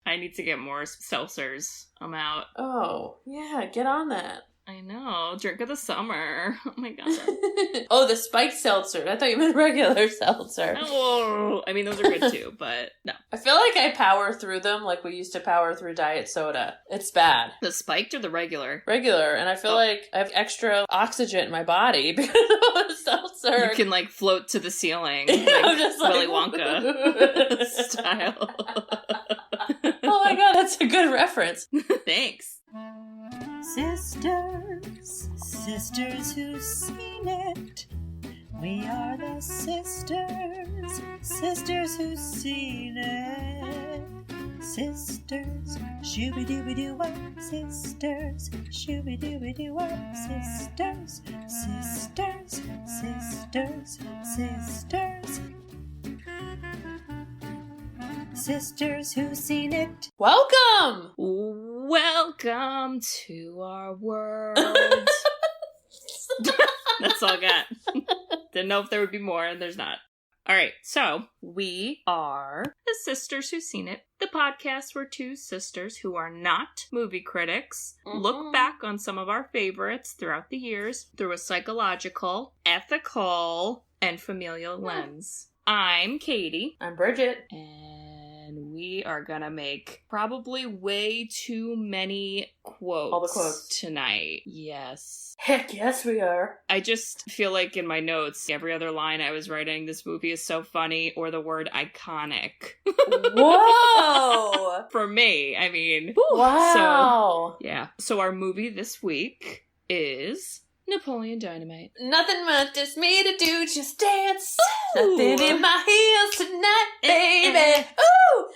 I need to get more seltzers. I'm out. Oh, yeah, get on that. I know. Drink of the summer. Oh my god. Oh, the spiked seltzer. I thought you meant regular seltzer. Oh, I mean, those are good too, but no. I feel like I power through them like we used to power through diet soda. It's bad. The spiked or the regular? Regular, and I feel like I have extra oxygen in my body because of the seltzer. You can like float to the ceiling. Yeah, like I'm just Willy like, Wonka style. Oh my god, that's a good reference. Thanks. Sisters who've seen it. We are the sisters who've seen it. Sisters, shooby-dooby-doo-wop, sisters, shooby-dooby-doo-wop, sisters, sisters who've seen it. Welcome! Welcome to our world. That's all I got. Didn't know if there would be more, and there's not. All right, so we are the Sisters Who've Seen It, the podcast where two sisters who are not movie critics look back on some of our favorites throughout the years through a psychological, ethical, and familial lens. I'm Katie. I'm Bridget. And we are gonna make probably way too many quotes. All the quotes. Tonight. Yes. Heck yes, we are. I just feel like in my notes, every other line I was writing, this movie is so funny, or the word iconic. Whoa! For me, I mean. Wow. So, yeah. So our movie this week is Napoleon Dynamite. Nothing much me to do, just dance. Ooh. Nothing in my heels tonight, baby. Ooh!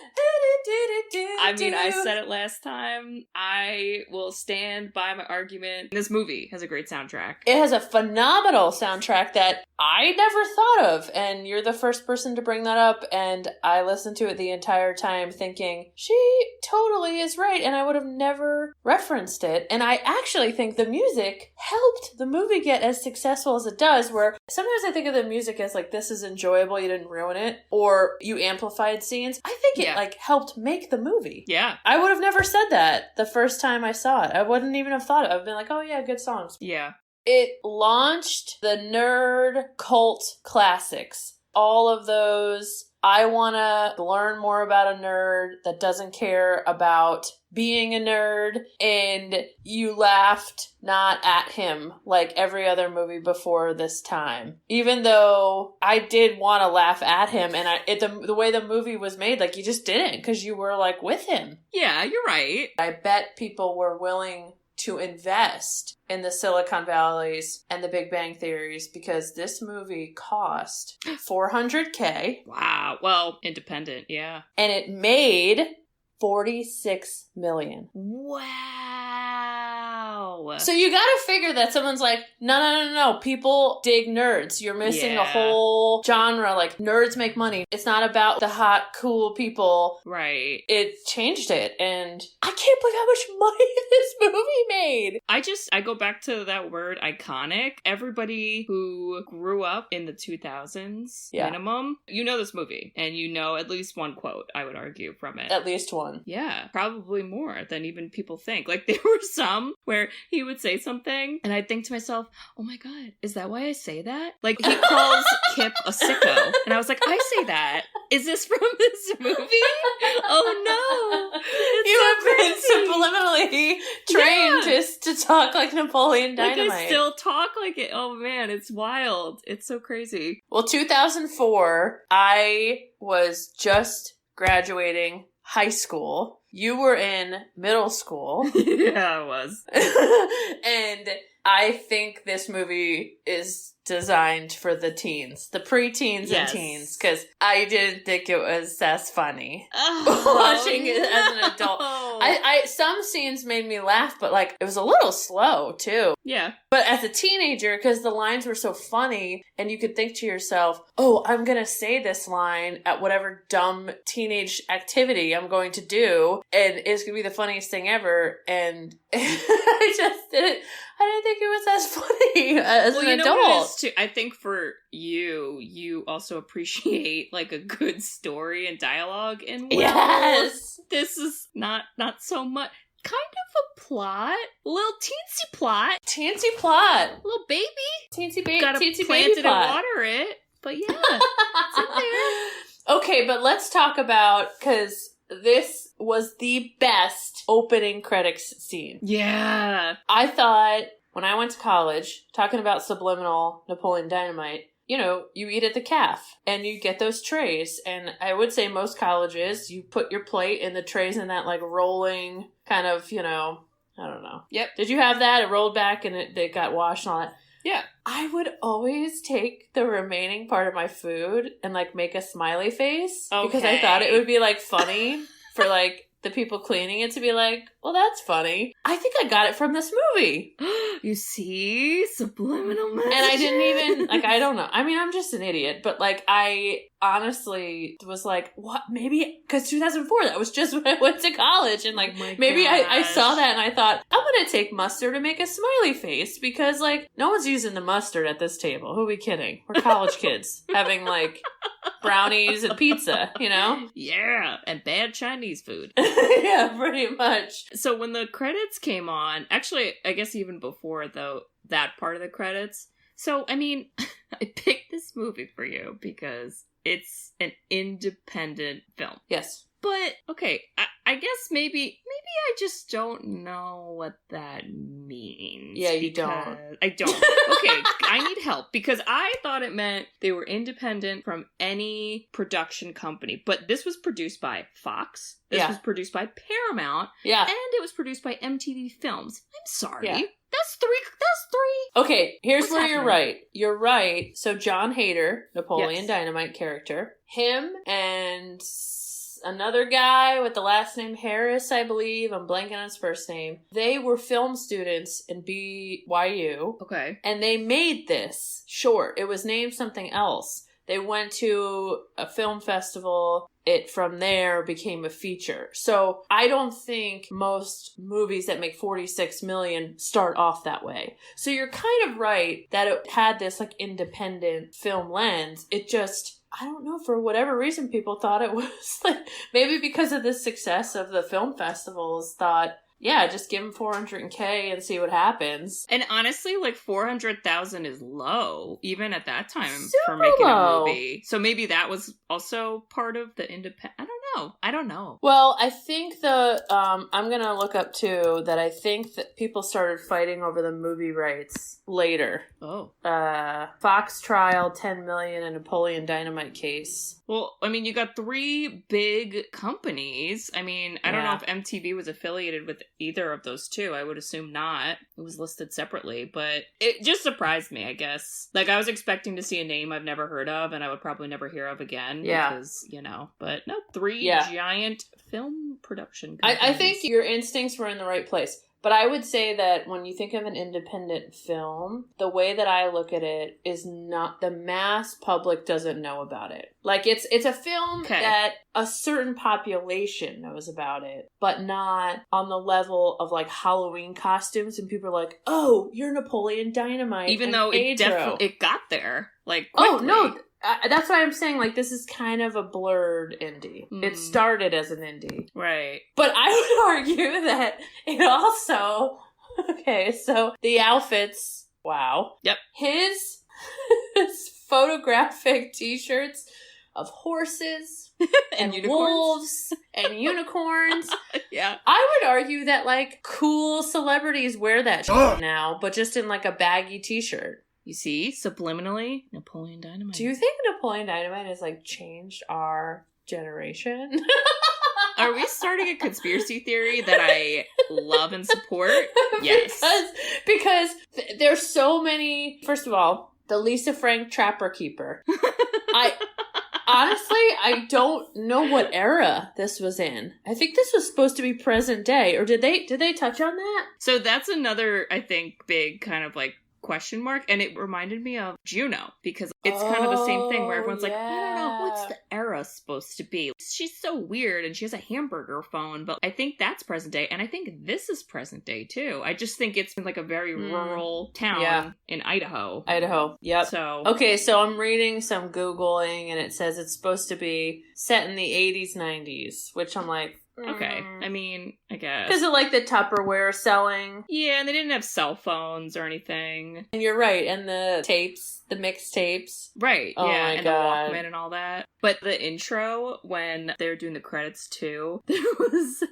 I mean, I said it last time. I will stand by my argument. This movie has a great soundtrack. It has a phenomenal soundtrack that I never thought of, and you're the first person to bring that up, and I listened to it the entire time thinking, she totally is right, and I would have never referenced it. And I actually think the music helped the movie get as successful as it does, where sometimes I think of the music as like, this is enjoyable, you didn't ruin it, or you amplified scenes. I think it like helped make the movie. Yeah. I would have never said that the first time I saw it. I wouldn't even have thought it. I've been like, oh yeah, good songs. Yeah. It launched the nerd cult classics. All of those, I want to learn more about a nerd that doesn't care about being a nerd, and you laughed not at him like every other movie before this time. Even though I did want to laugh at him, and the way the movie was made, like you just didn't because you were like with him. Yeah, you're right. I bet people were willing to invest in the Silicon Valleys and the Big Bang Theories because this movie cost $400K. Wow. Well, independent, yeah. And it made $46 million. Wow. So you gotta figure that someone's like, no. People dig nerds. You're missing a whole genre. Like, nerds make money. It's not about the hot, cool people. Right. It changed it. And I can't believe how much money this movie made. I go back to that word iconic. Everybody who grew up in the 2000s minimum, you know this movie. And you know at least one quote, I would argue, from it. At least one. Yeah, probably more than even people think. Like, there were some where he would say something, and I'd think to myself, oh my god, is that why I say that? Like, he calls Kip a sicko. And I was like, I say that. Is this from this movie? Oh no. It's you have been subliminally trained to talk like Napoleon Dynamite. Like, I still talk like it. Oh man, it's wild. It's so crazy. Well, 2004, I was just graduating high school. You were in middle school. Yeah, I was. And I think this movie is designed for the teens, the preteens and teens, because I didn't think it was as funny watching it as an adult. I some scenes made me laugh, but like it was a little slow too. Yeah. But as a teenager, because the lines were so funny, and you could think to yourself, oh, I'm gonna say this line at whatever dumb teenage activity I'm going to do, and it's gonna be the funniest thing ever. And I I didn't think it was as funny as an adult. What it is too, I think for you also appreciate like a good story and dialogue, and Yes! This is not so much. Kind of a plot, a little teensy plot, little baby, teensy baby, gotta teensy plant baby it plot. and water it. But yeah, it's in there. Okay, but let's talk about, because this was the best opening credits scene. Yeah, I thought when I went to college, talking about subliminal Napoleon Dynamite, you know, you eat at the caf and you get those trays. And I would say most colleges, you put your plate and the trays in that like rolling kind of, you know, I don't know. Yep. Did you have that? It rolled back and it got washed and all that. Yeah. I would always take the remaining part of my food and like make a smiley face because I thought it would be like funny for like the people cleaning it to be like, well, that's funny. I think I got it from this movie. You see? Subliminal messages. And I didn't even, like, I don't know. I mean, I'm just an idiot, but like, I honestly was like, what? Maybe, because 2004, that was just when I went to college. And like, maybe I saw that and I thought, I'm going to take mustard and make a smiley face because like, no one's using the mustard at this table. Who are we kidding? We're college kids having like brownies and pizza, you know? Yeah, and bad Chinese food. Yeah, pretty much. So when the credits came on, actually, I guess even before though, that part of the credits. So, I mean, I picked this movie for you because it's an independent film. Yes. But, okay, I guess maybe I just don't know what that means. Yeah, you don't. I don't. Okay, I need help because I thought it meant they were independent from any production company. But this was produced by Fox. This was produced by Paramount. Yeah. And it was produced by MTV Films. I'm sorry. Yeah. That's three. Okay, here's What's where happening? you're right. You're right. So John Hader, Napoleon Yes. Dynamite character, him and another guy with the last name Harris, I believe. I'm blanking on his first name. They were film students in BYU. Okay. And they made this short. It was named something else. They went to a film festival. It from there became a feature. So I don't think most movies that make 46 million start off that way. So you're kind of right that it had this like independent film lens. It just, I don't know, for whatever reason people thought it was like, maybe because of the success of the film festivals thought, yeah, just give him $400K and see what happens. And honestly, like 400,000 is low, even at that time for Super making low. a movie. So maybe that was also part of the independent. I don't know. Well, I think I'm going to look up too that I think that people started fighting over the movie rights later. Oh. Fox trial, 10 million, and Napoleon Dynamite case. Well, I mean, you got three big companies. I mean, I don't know if MTV was affiliated with either of those two. I would assume not. It was listed separately, but it just surprised me, I guess. Like, I was expecting to see a name I've never heard of and I would probably never hear of again. Yeah. Because, but no, three giant film production companies. I think your instincts were in the right place. But I would say that when you think of an independent film, the way that I look at it is not, the mass public doesn't know about it. Like, it's a film that a certain population knows about it, but not on the level of, like, Halloween costumes, and people are like, oh, you're Napoleon Dynamite. Even though it got there, like, quickly. quickly. Oh, no. That's why I'm saying, like, this is kind of a blurred indie. It started as an indie. Right. But I would argue that it also... Okay, so the outfits... Wow. Yep. His photographic t-shirts of horses and wolves and unicorns. Yeah. I would argue that, like, cool celebrities wear that shit now, but just in, like, a baggy t-shirt. You see, subliminally, Napoleon Dynamite. Do you think Napoleon Dynamite has, like, changed our generation? Are we starting a conspiracy theory that I love and support? Yes. Because there's so many... First of all, the Lisa Frank Trapper Keeper. Honestly, I don't know what era this was in. I think this was supposed to be present day. Or did they touch on that? So that's another, I think, big kind of, like, question mark. And it reminded me of Juno, because it's kind of the same thing where everyone's like, I don't know, what's the era supposed to be? She's so weird and she has a hamburger phone, but I think that's present day. And I think this is present day too. I just think it's like a very rural town in Idaho. Idaho, yep. So okay, so I'm reading some Googling and it says it's supposed to be set in the 80s, 90s, which I'm like, okay. I mean, I guess. Because of like the Tupperware selling. Yeah, and they didn't have cell phones or anything. And you're right. And the tapes, the mixtapes. Right. Oh yeah, my and God. the Walkman and all that. But the intro, when they were doing the credits too, there was...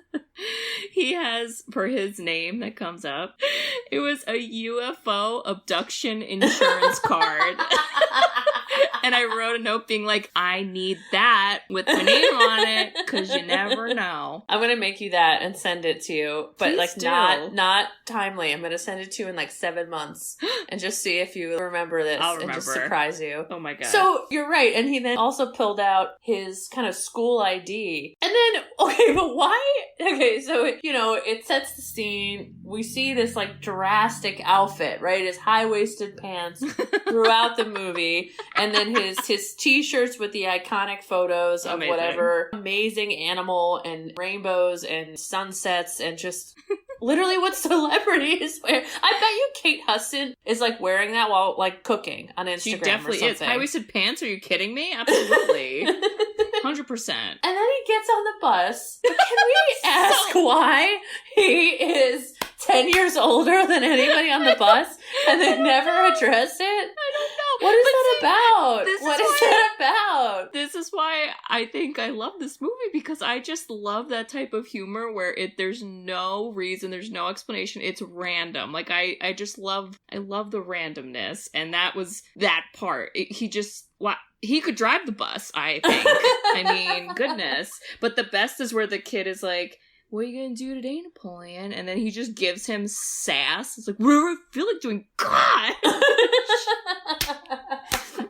he has, for his name that comes up, it was a UFO abduction insurance card. And I wrote a note being like, I need that with my name on it, because you never know. I'm going to make you that and send it to you. But Please like do. not timely. I'm going to send it to you in like 7 months and just see if you remember this. I'll and remember. just surprise you. Oh my God. So you're right. And he then also pulled out his kind of school ID. And then, okay, but why? Okay, so, you know, it sets the scene. We see this like drastic outfit, right? His high-waisted pants throughout the movie. And then his t-shirts with the iconic photos of Amazing. whatever amazing animal and rainbows and sunsets and just literally what celebrities wear. I bet you Kate Hudson is like wearing that while like cooking on Instagram. She definitely or is. something. High-waisted pants? Are you kidding me? Absolutely. 100%. And then he gets on the bus. But can we ask why he is 10 years older than anybody on the bus and they never addressed it? I don't know. What is But that see, about? this What is is that about? This is why I think I love this movie, because I just love that type of humor where there's no reason, there's no explanation, it's random. Like I just love the randomness, and that was that part. He could drive the bus, I think. I mean, goodness. But the best is where the kid is like, what are you gonna do today, Napoleon? And then he just gives him sass. It's like, what do I feel like doing? God!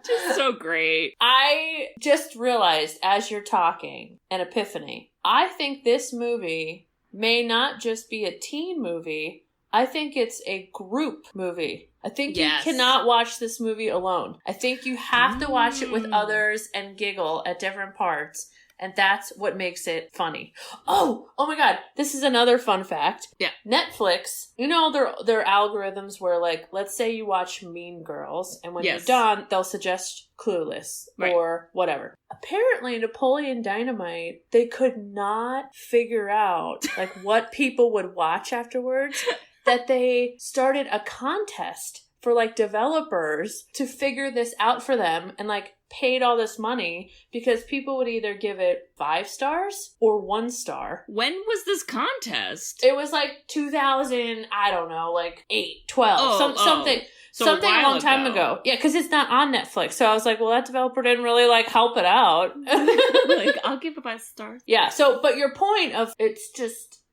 Just so great. I just realized as you're talking, an epiphany. I think this movie may not just be a teen movie. I think it's a group movie. I think Yes. you cannot watch this movie alone. I think you have to watch it with others and giggle at different parts. And that's what makes it funny. Oh my God. This is another fun fact. Yeah. Netflix, you know, their algorithms where like, let's say you watch Mean Girls and when Yes. you're done, they'll suggest Clueless Right. or whatever. Apparently Napoleon Dynamite, they could not figure out like what people would watch afterwards, that they started a contest for like developers to figure this out for them and like paid all this money because people would either give it 5 stars or 1 star. When was this contest? It was like 2000, I don't know, like 8, 12, something. So Something a while long time ago. Yeah, because it's not on Netflix. So I was like, well, that developer didn't really like help it out. Like, I'll give it 5 stars. Yeah, so, but your point of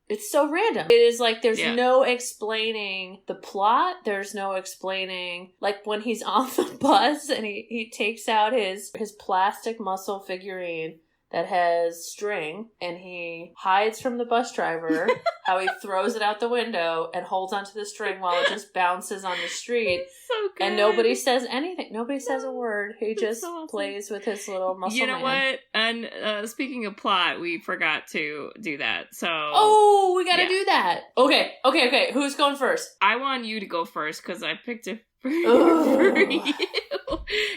it's so random. It is like there's Yeah. no explaining the plot. There's no explaining, like when he's on the bus and he takes out his plastic muscle figurine that has string and he hides from the bus driver, how he throws it out the window and holds onto the string while it just bounces on the street. So good. And nobody says anything. Nobody says a word. He just so awesome. plays with his little muscle You know man. what? And speaking of plot, we forgot to do that. So Oh, we gotta Yeah. do that. Okay. Who's going first? I want you to go first because I picked it for Ugh. you.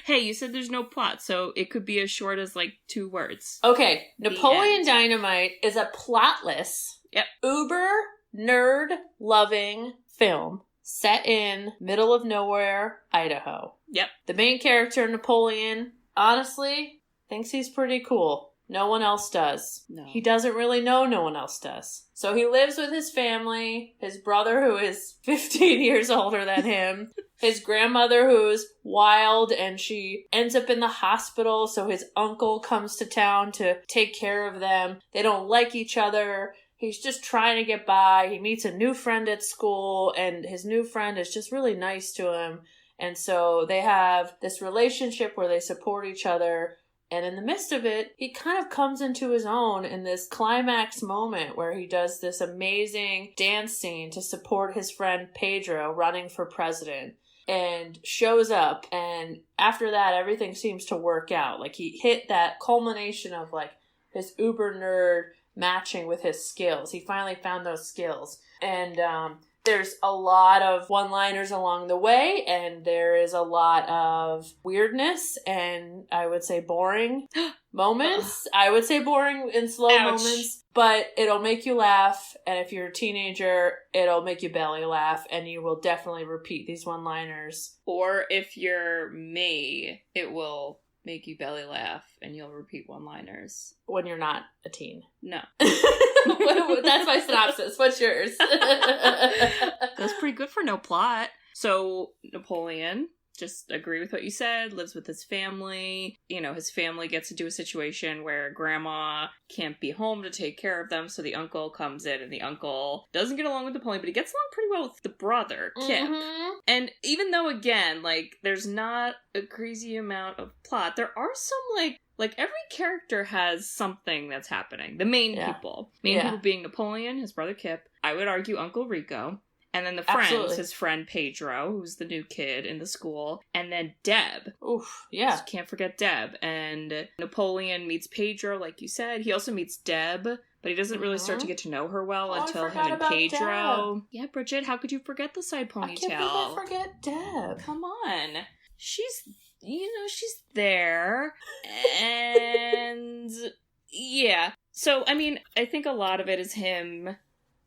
Hey, you said there's no plot, so it could be as short as like 2 words. Okay, Napoleon end. Dynamite is a plotless, Yep. uber nerd-loving film set in middle of nowhere, Idaho. Yep. The main character, Napoleon, honestly, thinks he's pretty cool. No one else does. No. He doesn't really know no one else does. So he lives with his family, his brother who is 15 years older than him, his grandmother who's wild and she ends up in the hospital, so his uncle comes to town to take care of them. They don't like each other. He's just trying to get by. He meets a new friend at school and his new friend is just really nice to him. And so they have this relationship where they support each other. And in the midst of it, he kind of comes into his own in this climax moment where he does this amazing dance scene to support his friend Pedro running for president. and shows up. And after that, everything seems to work out. Like, he hit that culmination of, like, his uber nerd matching with his skills. He finally found those skills. And there's a lot of one-liners along the way, and there is a lot of weirdness and, I would say, boring moments. I would say boring and slow moments, but it'll make you laugh. And if you're a teenager, it'll make you belly laugh, and you will definitely repeat these one-liners. Or if you're me, it will make you belly laugh and you'll repeat one-liners. When you're not a teen. No. That's my synopsis. What's yours? That's pretty good for no plot. So, Napoleon, just agree with what you said, lives with his family. You know, his family gets into a situation where grandma can't be home to take care of them, so the uncle comes in, and the uncle doesn't get along with Napoleon, but he gets along pretty well with the brother, Kip. Mm-hmm. And even though, again, like, there's not a crazy amount of plot, there are some, like every character has something that's happening. The main people. People being Napoleon, his brother Kip, I would argue Uncle Rico, and then the friends, his friend Pedro, who's the new kid in the school, and then Deb. Oof, yeah. So can't forget Deb. And Napoleon meets Pedro, like you said. He also meets Deb, but he doesn't really start to get to know her well until him and Pedro. Deb. Yeah, Bridget, how could you forget the side ponytail? I can't believe I forget Deb. Come on. She's there. And yeah. So, I mean, I think a lot of it is him,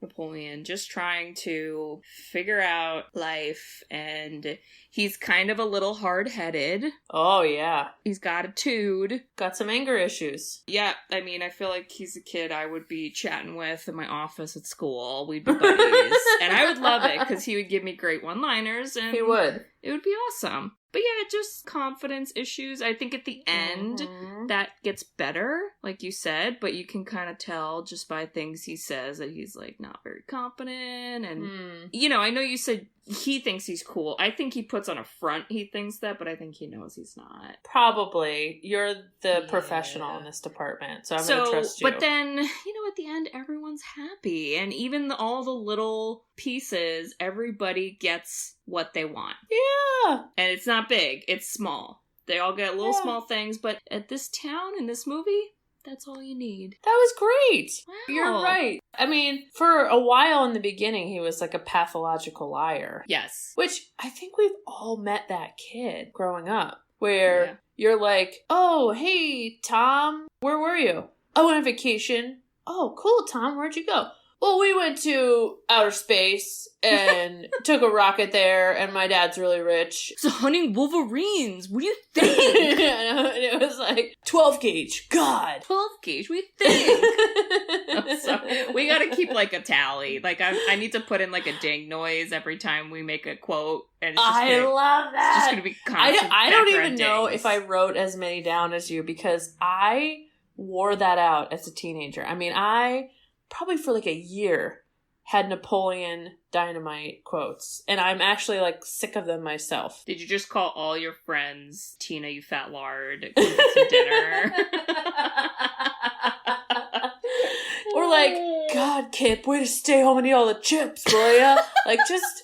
Napoleon, just trying to figure out life, and he's kind of a little hard-headed. Oh, yeah. He's got a tude. Got some anger issues. Yeah, I mean, I feel like he's a kid I would be chatting with in my office at school. We'd be buddies. And I would love it, because he would give me great one-liners, and he would. It would be awesome. But yeah, just confidence issues. I think at the end, that gets better, like you said, but you can kind of tell just by things he says that he's, like, not very confident. And, you know, I know you said he thinks he's cool. I think he puts on a front he thinks that, but I think he knows he's not. Probably. You're the professional in this department, so I'm going to trust you. But then, you know, at the end, everyone's happy. And even all the little pieces, everybody gets what they want. Yeah. And it's not big, it's small. They all get little small things, but at this town, in this movie, that's all you need. That was great. Wow. You're right. I mean, for a while in the beginning, he was like a pathological liar. Yes. Which I think we've all met that kid growing up, where you're like, oh, hey, Tom, where were you? I went on vacation. Oh, cool, Tom, where'd you go? Well, we went to outer space and took a rocket there, and my dad's really rich. So hunting wolverines, what do you think? And it was like, 12 gauge, God. 12 gauge, what do you think? So we gotta keep, like, a tally. Like, I need to put in, like, a ding noise every time we make a quote. And it's just I love that. It's just gonna be constant I don't even dings. know if I wrote as many down as you, because I wore that out as a teenager. I mean, I probably for like a year had Napoleon Dynamite quotes, and I'm actually like sick of them myself. Did you just call all your friends Tina, you fat lard, come get some dinner? Or like, God, Kip, way to stay home and eat all the chips, will ya? Like, just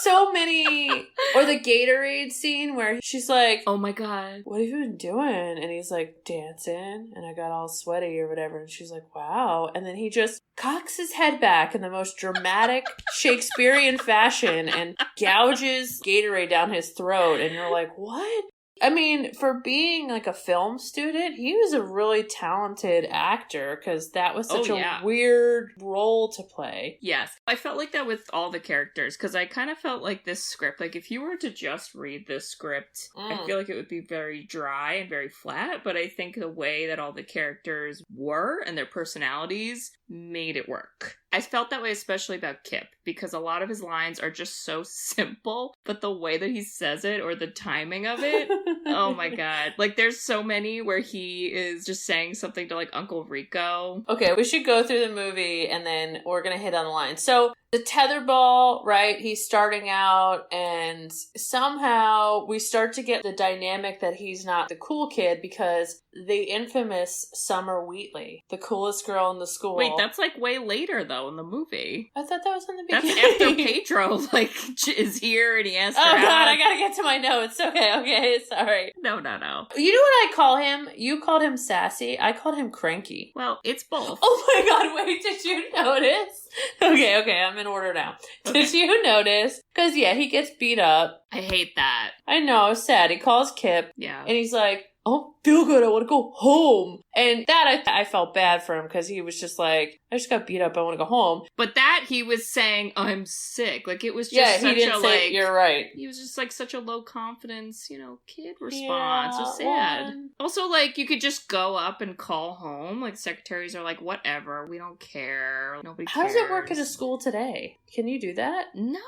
so many. Or the Gatorade scene where she's like, oh my God, what have you been doing? And he's like, dancing, and I got all sweaty or whatever. And she's like, wow. And then he just cocks his head back in the most dramatic Shakespearean fashion and gouges Gatorade down his throat. And you're like, what? I mean, for being like a film student, he was a really talented actor, because that was such a weird role to play. Yes. I felt like that with all the characters, because I kind of felt like this script, like if you were to just read this script, I feel like it would be very dry and very flat, but I think the way that all the characters were and their personalities made it work. I felt that way especially about Kip, because a lot of his lines are just so simple, but the way that he says it or the timing of it, oh my God. Like, there's so many where he is just saying something to, like, Uncle Rico. Okay, we should go through the movie and then we're gonna hit on the line. So, the tetherball, right? He's starting out, and somehow we start to get the dynamic that he's not the cool kid because the infamous Summer Wheatley, the coolest girl in the school. Wait, that's like way later though in the movie. I thought that was in the That's beginning. after Pedro is here and he asks her Oh out. God, I gotta get to my notes. Okay, sorry. No. You know what I call him? You called him sassy. I called him cranky. Well, it's both. Oh my God, wait, did you notice? Okay, I'm in order now. Okay. Did you notice? Because, yeah, he gets beat up. I hate that. I know, sad. He calls Kip, Yeah. and he's like, I don't feel good, I want to go home. And that, I felt bad for him, because he was just like, I just got beat up, I want to go home. But that he was saying, I'm sick. Like, it was just Yeah, such he didn't a, say, like... you're right. He was just, like, such a low confidence, kid response. Yeah, So sad. well, Also, like, you could just go up and call home. Like, secretaries are like, whatever, we don't care. Nobody cares. how does it work at a school today? Can you do that? No.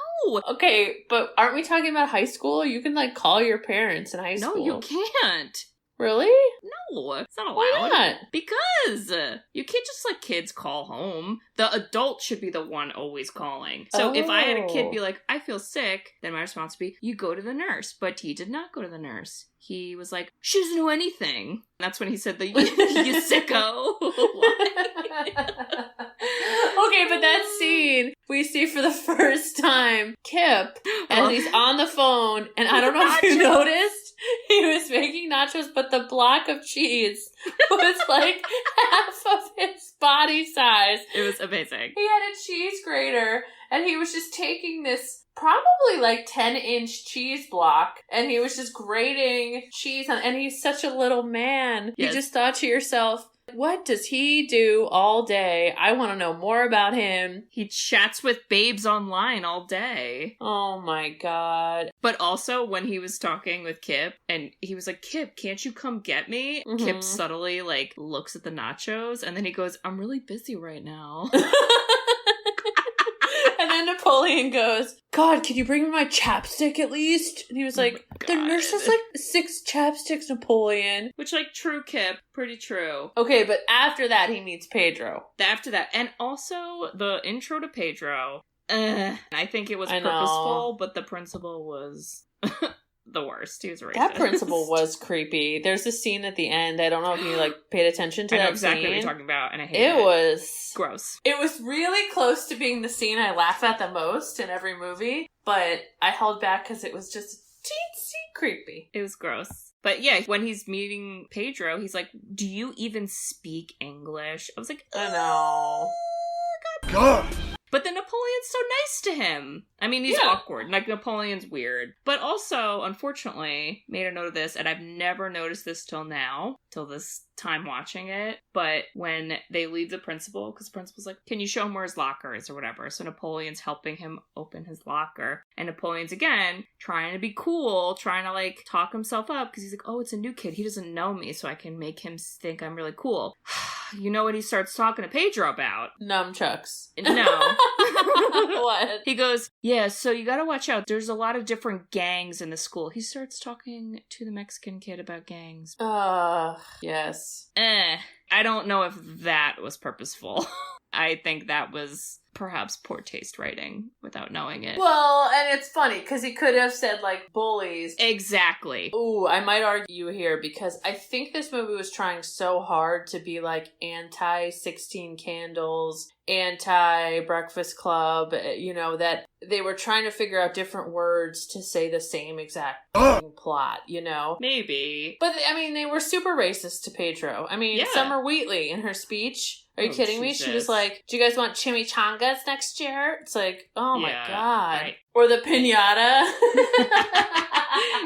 Okay, but aren't we talking about high school? You can, like, call your parents in high school. No, you can't. Really? No, it's not allowed. Why not? Because you can't just let kids call home. The adult should be the one always calling. So if I had a kid be like, I feel sick, then my response would be, you go to the nurse. But he did not go to the nurse. He was like, she doesn't know anything. That's when he said the you sicko. Okay, but that scene we see for the first time Kip as he's on the phone, and I don't know if you noticed, he was making nachos, but the block of cheese was like half of his body size. It was amazing. He had a cheese grater, and he was just taking this probably like 10-inch cheese block, and he was just grating cheese on, and he's such a little man. Yes. You just thought to yourself, what does he do all day? I want to know more about him. He chats with babes online all day. Oh my God. But also when he was talking with Kip and he was like, Kip, can't you come get me? Mhm. Kip subtly like looks at the nachos and then he goes, I'm really busy right now. And then Napoleon goes, God, can you bring me my chapstick at least? And he was like, the nurse has like 6 chapsticks, Napoleon. Which, like, true Kip. Pretty true. Okay, but after that, he meets Pedro. After that. And also, the intro to Pedro, I think it was I know. purposeful, but the principal was the worst. He was racist. That principal was creepy. There's a scene at the end. I don't know if you like paid attention to I know that exactly scene. what you're talking about, and I hate It it. was Gross. It was really close to being the scene I laugh at the most in every movie, but I held back because it was just teensy creepy. It was gross. But yeah, when he's meeting Pedro, he's like, do you even speak English? I was like, I know. God. But then Napoleon's so nice to him. I mean, he's awkward. Like, Napoleon's weird. But also, unfortunately, made a note of this, and I've never noticed this till now, till this time watching it. But when they leave the principal, because the principal's like, can you show him where his locker is or whatever? So Napoleon's helping him open his locker. And Napoleon's, again, trying to be cool, trying to, like, talk himself up, because he's like, oh, it's a new kid. He doesn't know me, so I can make him think I'm really cool. You know what he starts talking to Pedro about? Nunchucks. No. What? He goes, yeah, so you gotta watch out. There's a lot of different gangs in the school. He starts talking to the Mexican kid about gangs. Yes. I don't know if that was purposeful. I think that was perhaps poor taste writing without knowing it. Well, and it's funny because he could have said like bullies. Exactly. Ooh, I might argue here because I think this movie was trying so hard to be like anti-16 Candles, anti-Breakfast Club, you know, that they were trying to figure out different words to say the same exact plot, you know? Maybe. But, I mean, they were super racist to Pedro. I mean, Yeah. Summer Wheatley in her speech, are you Oh, kidding me? She Jesus. was like, do you guys want chimichangas next year? It's like, oh my Yeah, God. right. Or the piñata.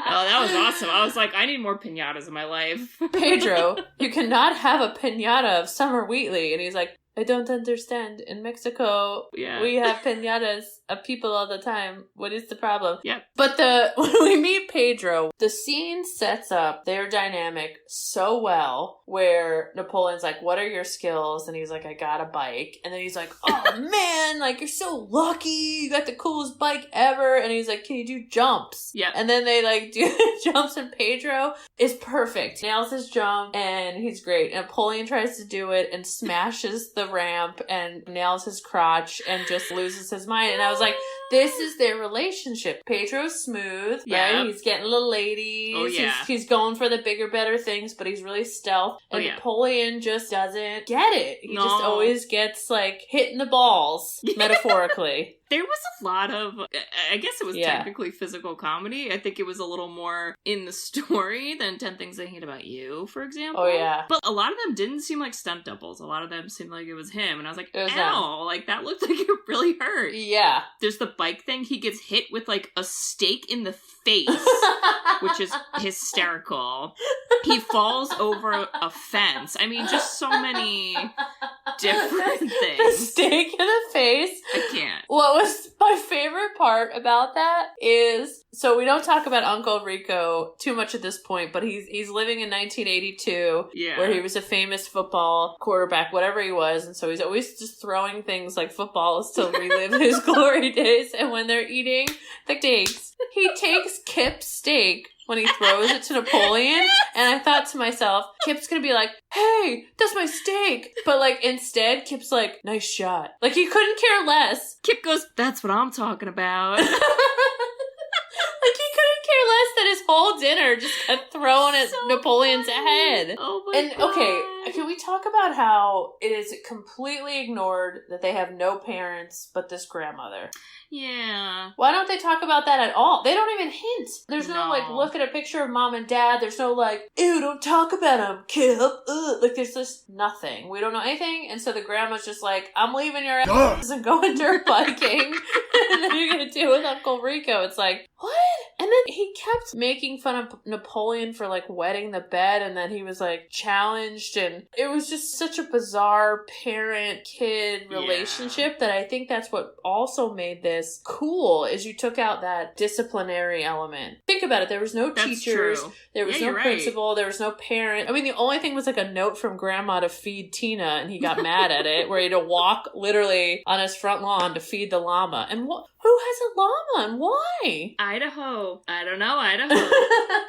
Oh, that was awesome. I was like, I need more piñatas in my life. Pedro, you cannot have a piñata of Summer Wheatley. And he's like, I don't understand. In Mexico, Yeah. we have piñatas of people all the time. What is the problem? Yep. But when we meet Pedro, the scene sets up their dynamic so well, where Napoleon's like, what are your skills? And he's like, I got a bike. And then he's like, oh man, like you're so lucky. You got the coolest bike ever. And he's like, can you do jumps? Yeah. And then they like do jumps, and Pedro is perfect. Nails his jump and he's great. And Napoleon tries to do it and smashes the ramp and nails his crotch and just loses his mind. And I was like, this is their relationship. Pedro's smooth, right? He's getting little ladies. Oh, yeah. He's going for the bigger, better things, but he's really stealth. And Napoleon just doesn't get it. He just always gets like hit in the balls, metaphorically. There was a lot of, I guess it was technically physical comedy. I think it was a little more in the story than 10 Things I Hate About You, for example. Oh, yeah. But a lot of them didn't seem like stunt doubles. A lot of them seemed like it was him. And I was like, ow, them. like that looked like it really hurt. Yeah. There's the bike thing. He gets hit with like a stake in the face, which is hysterical. He falls over a fence. I mean, just so many different things. The stake in the face. I can't. What was my favorite part about that is, so we don't talk about Uncle Rico too much at this point, but he's living in 1982, where he was a famous football quarterback, whatever he was, and so he's always just throwing things like footballs to relive his glory days. And when they're eating the steaks, he takes Kip's steak when he throws it to Napoleon, and I thought to myself, Kip's gonna be like, hey, that's my steak. But like, instead, Kip's like, nice shot. Like, he couldn't care less. Kip goes, that's what I'm talking about. Like, he couldn't care less that his whole dinner just got thrown at Napoleon's head. Oh my God. Okay, can we talk about how it is completely ignored that they have no parents but this grandmother? Yeah. Why don't they talk about that at all? They don't even hint. There's no like, look at a picture of mom and dad. There's no like, ew, don't talk about them, Kip. Ugh. Like, there's just nothing. We don't know anything. And so the grandma's just like, I'm leaving your ass and going dirt biking. And then you're going to deal with Uncle Rico. It's like, what? And then he kept making fun of Napoleon for like wetting the bed, and then he was like challenged, and it was just such a bizarre parent-kid relationship that I think that's what also made this cool, is you took out that disciplinary element. Think about it. There was no teachers. True. There was no principal. There was no parent. I mean, the only thing was like a note from grandma to feed Tina, and he got mad at it, where he had to walk literally on his front lawn to feed the llama. And who has a llama and why? Idaho. I don't know, Idaho.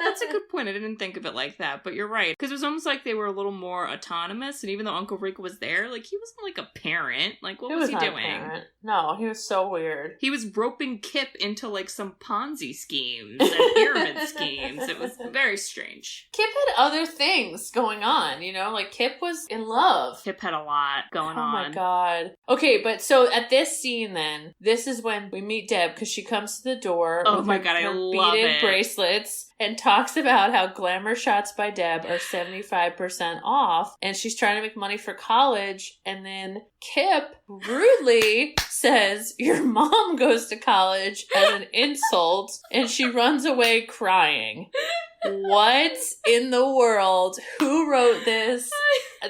That's a good point. I didn't think of it like that, but you're right. Because it was almost like they were a little more autonomous, and even though Uncle Rico was there, like, he wasn't like a parent. Like, what was he doing? No, he was so weird. He was roping Kip into like some Ponzi schemes and pyramid schemes. It was very strange. Kip had other things going on, you know? Like, Kip was in love. Kip had a lot going on. Oh my God. Okay, but so at this scene then, this is when we meet Deb, because she comes to the door with her I love beaded bracelets and talks about how glamour shots by Deb are 75% off, and she's trying to make money for college, and then Kip rudely says, your mom goes to college, as an insult, and she runs away crying. What in the world? Who wrote this?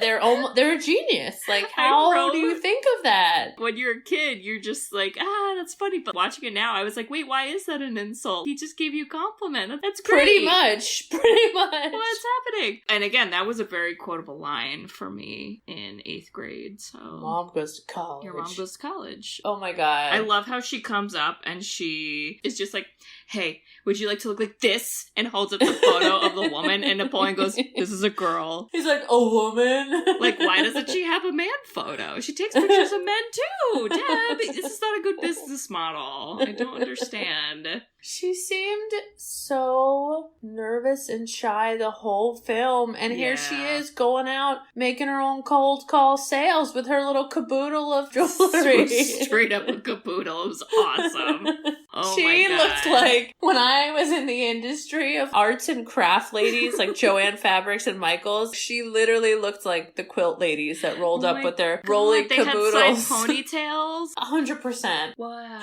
They're a genius. Like, how do you think of that? When you're a kid, you're just like, that's funny. But watching it now, I was like, wait, why is that an insult? He just gave you a compliment. That's great. Pretty much. What's happening? And again, that was a very quotable line for me in 8th grade. So, Mom goes to college. Your mom goes to college. Oh my God. I love how she comes up and she is just like, hey, would you like to look like this? And holds up the photo of the woman, and Napoleon goes, this is a girl. He's like, a woman? Like, why doesn't she have a man photo? She takes pictures of men too, Deb. This is not a good business model. I don't understand. She seemed so nervous and shy the whole film, and here she is going out making her own cold call sales with her little caboodle of jewelry. So straight up a caboodle. It was awesome. Oh she my God. looked like, when I was in the industry of arts and craft ladies like Joanne Fabrics and Michaels, she literally looked like the quilt ladies that rolled up with their rolling caboodles. They had side ponytails. 100%. Wow.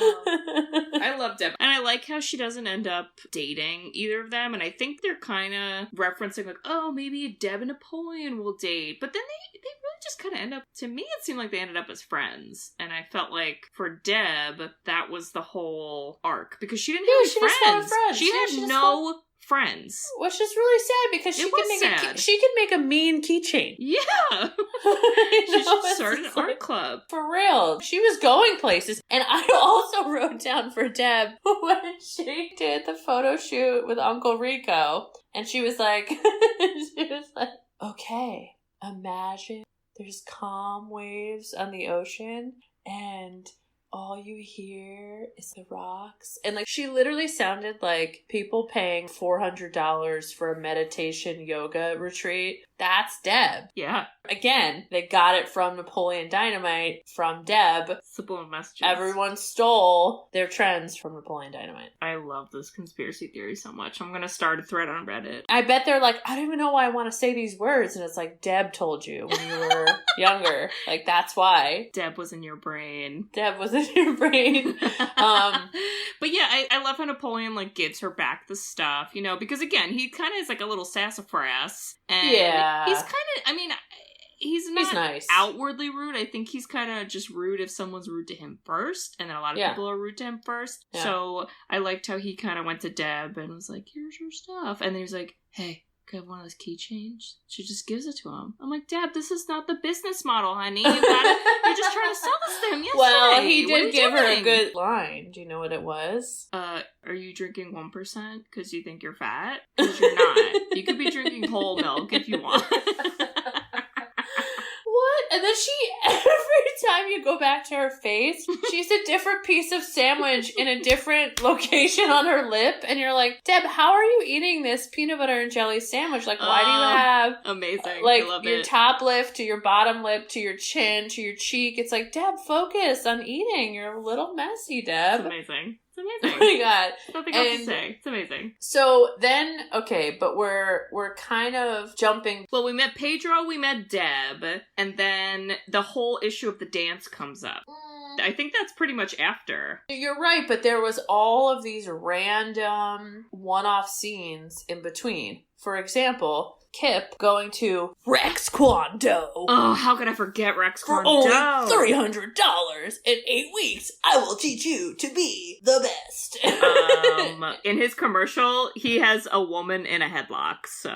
I love Deb. And I like how she doesn't end up dating either of them. And I think they're kind of referencing like, oh, maybe Deb and Napoleon will date. But then they really just kind of end up, to me, it seemed like they ended up as friends. And I felt like for Deb, that was the whole arc. Because she didn't have any friends. She had no friends. Which is really sad because she could make a mean keychain. Yeah. She should start an art club. For real. She was going places. And I also wrote down for Deb when she did the photo shoot with Uncle Rico. And she was like, okay, imagine there's calm waves on the ocean and all you hear is the rocks. And like, she literally sounded like people paying $400 for a meditation yoga retreat. That's Deb. Yeah. Again, they got it from Napoleon Dynamite, from Deb. Subliminal messages. Everyone stole their trends from Napoleon Dynamite. I love this conspiracy theory so much. I'm going to start a thread on Reddit. I bet they're like, I don't even know why I want to say these words. And it's like, Deb told you when you were younger. Like, that's why. Deb was in your brain. Deb was in your brain. But yeah, I love how Napoleon, like, gives her back the stuff, you know, because again, he kind of is like a little sassafras. And he's kind of, I mean, he's not nice. Outwardly rude. I think he's kind of just rude if someone's rude to him first, and then a lot of people are rude to him first. Yeah. So I liked how he kind of went to Deb and was like, here's your stuff. And then he was like, hey, could I have one of those keychains? She just gives it to him. I'm like, Deb, this is not the business model, honey. You're just trying to sell this to him yesterday. Well, he did give her a good line. Do you know what it was? Are you drinking 1% because you think you're fat? Because you're not. You could be drinking whole milk if you want. What? And then every time you go back to her face, she's a different piece of sandwich in a different location on her lip. And you're like, Deb, how are you eating this peanut butter and jelly sandwich? Like, why do you have... Amazing. Like, I love your top lip to your bottom lip to your chin to your cheek. It's like, Deb, focus on eating. You're a little messy, Deb. It's amazing. It's amazing. Oh my god. Nothing else to say. It's amazing. So then, okay, but we're kind of jumping. Well, we met Pedro, we met Deb, and then the whole issue of the dance comes up. I think that's pretty much after. You're right, but there was all of these random one-off scenes in between. For example, Kip going to Rex Kwon-Do. Oh, how could I forget Rex Kwon-Do? For only $300 in 8 weeks, I will teach you to be the best. In his commercial, he has a woman in a headlock, so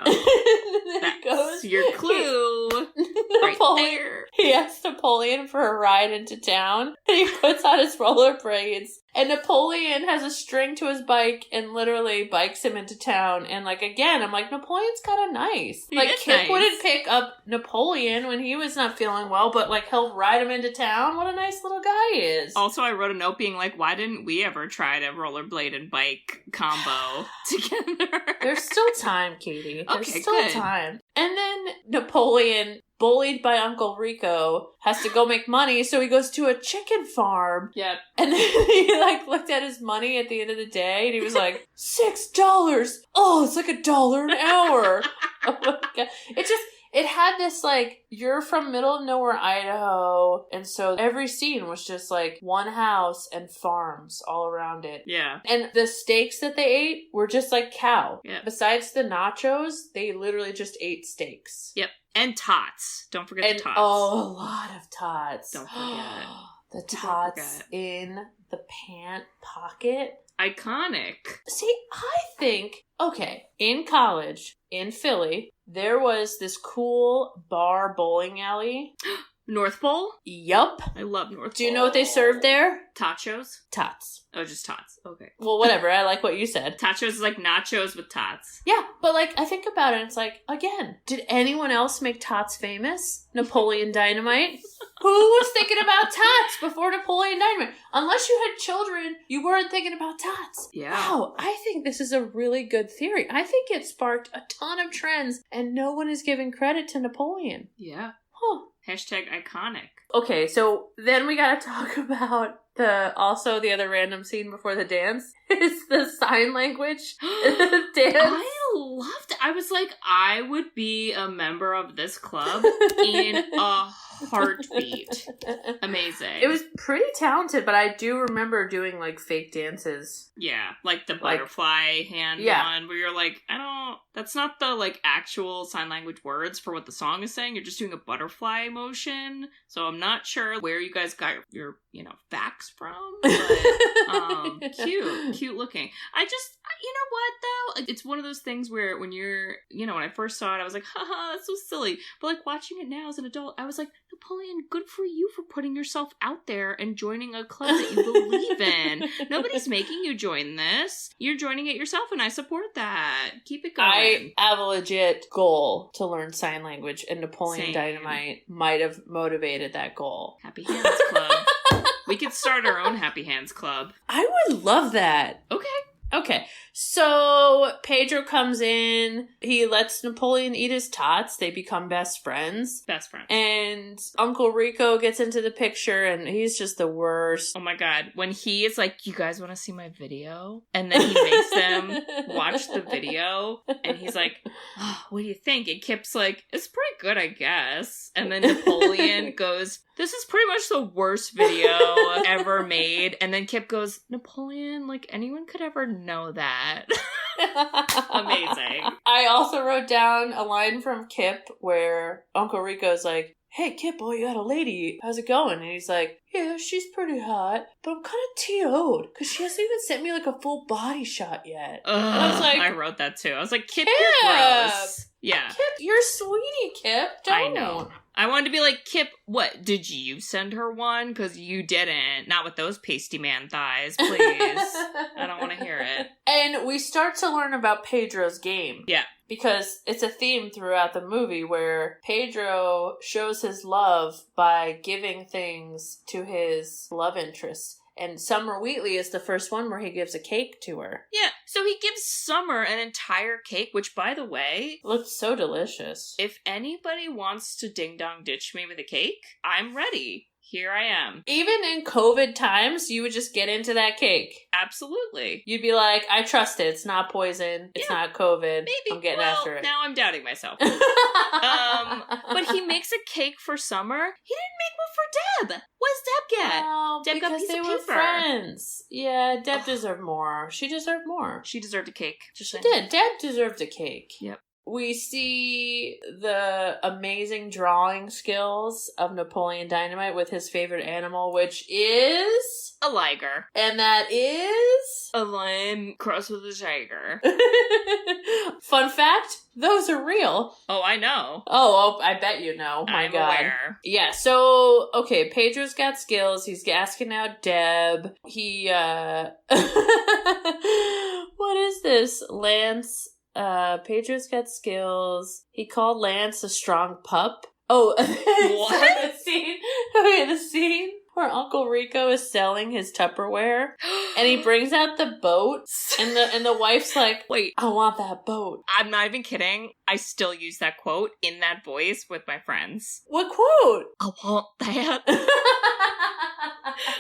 that's your clue. Right there. He asks Napoleon for a ride into town, and he puts on his rollerblades. And Napoleon has a string to his bike and literally bikes him into town. And like, again, I'm like, Napoleon's kind of nice. Like, Kip wouldn't pick up Napoleon when he was not feeling well, but like, he'll ride him into town. What a nice little guy he is. Also, I wrote a note being like, why didn't we ever try to rollerblade and bike combo together? There's still time, Katie. There's still good. time. And then Napoleon, bullied by Uncle Rico, has to go make money, so he goes to a chicken farm. Yep. And then he like looked at his money at the end of the day, and he was like, $6. Oh, it's like $1 an hour. Oh my god! It had this like, you're from middle of nowhere, Idaho, and so every scene was just like one house and farms all around it. Yeah. And the steaks that they ate were just like cow. Yeah. Besides the nachos, they literally just ate steaks. Yep. And tots. Don't forget the tots. Oh, a lot of tots. Don't forget. The tots in the pant pocket. Iconic. See, I think, okay, in college, in Philly, there was this cool bar bowling alley. North Pole? Yup. I love North Pole. Do you know what they served there? Tachos? Tots. Oh, just tots. Okay. Well, whatever. I like what you said. Tachos is like nachos with tots. Yeah, but like, I think about it, it's like, again, did anyone else make tots famous? Napoleon Dynamite? Who was thinking about tots before Napoleon Dynamite? Unless you had children, you weren't thinking about tots. Yeah. Wow, I think this is a really good theory. I think it sparked a ton of trends, and no one is giving credit to Napoleon. Yeah. Huh. Hashtag iconic. Okay, so then we gotta talk about The other random scene before the dance is the sign language dance. I loved it. I was like, I would be a member of this club in a heartbeat. Amazing. It was pretty talented, but I do remember doing like fake dances. Yeah, like the butterfly hand one, where you're like, that's not the like actual sign language words for what the song is saying. You're just doing a butterfly motion. So I'm not sure where you guys got your facts from. But, cute looking. I just, you know what though? It's one of those things where when you're, when I first saw it, I was like, haha, that's so silly. But like watching it now as an adult, I was like, Napoleon, good for you for putting yourself out there and joining a club that you believe in. Nobody's making you join this. You're joining it yourself, and I support that. Keep it going. I have a legit goal to learn sign language, and Napoleon Dynamite might have motivated that goal. Happy Hands Club. We could start our own Happy Hands Club. I would love that. Okay, so Pedro comes in, he lets Napoleon eat his tots, they become best friends. And Uncle Rico gets into the picture, and he's just the worst. Oh my god, when he is like, you guys want to see my video? And then he makes them watch the video, and he's like, oh, what do you think? And Kip's like, it's pretty good, I guess. And then Napoleon goes, this is pretty much the worst video ever made. And then Kip goes, Napoleon, like anyone could ever know that. Amazing. I also wrote down a line from Kip where Uncle Rico's like, hey, Kip, boy, you got a lady. How's it going? And he's like, yeah, she's pretty hot, but I'm kind of TO'd because she hasn't even sent me like a full body shot yet. I was like, I wrote that too. I was like, Kip, you're gross. Yeah. Kip, you're sweetie, Kip. Don't. I know. I wanted to be like, Kip, what? Did you send her one? Because you didn't. Not with those pasty man thighs, please. I don't want to hear it. And we start to learn about Pedro's game. Yeah. Because it's a theme throughout the movie where Pedro shows his love by giving things to his love interest. And Summer Wheatley is the first one where he gives a cake to her. Yeah, so he gives Summer an entire cake, which, by the way... looks so delicious. If anybody wants to ding-dong ditch me with a cake, I'm ready. Here I am. Even in COVID times, you would just get into that cake. Absolutely. You'd be like, I trust it. It's not poison. It's not COVID. Maybe. I'm getting after it. Now I'm doubting myself. But he makes a cake for Summer. He didn't make one for Deb. What does Deb get? Oh, Deb got a because piece they of were paper. friends. Yeah, Deb deserved more. She deserved more. She deserved a cake. She did. Deb deserved a cake. Yep. We see the amazing drawing skills of Napoleon Dynamite with his favorite animal, which is... a liger. And that is... a lion crossed with a tiger. Fun fact, those are real. Oh, I know. Oh, I bet you know. I'm God. aware. Yeah, so, okay, Pedro's got skills. He's asking out Deb. He, what is this? Lance... Pedro's got skills. He called Lance a strong pup. Oh, what? the scene where Uncle Rico is selling his Tupperware, and he brings out the boat, and the wife's like, wait, I want that boat. I'm not even kidding. I still use that quote in that voice with my friends. What quote? I want that.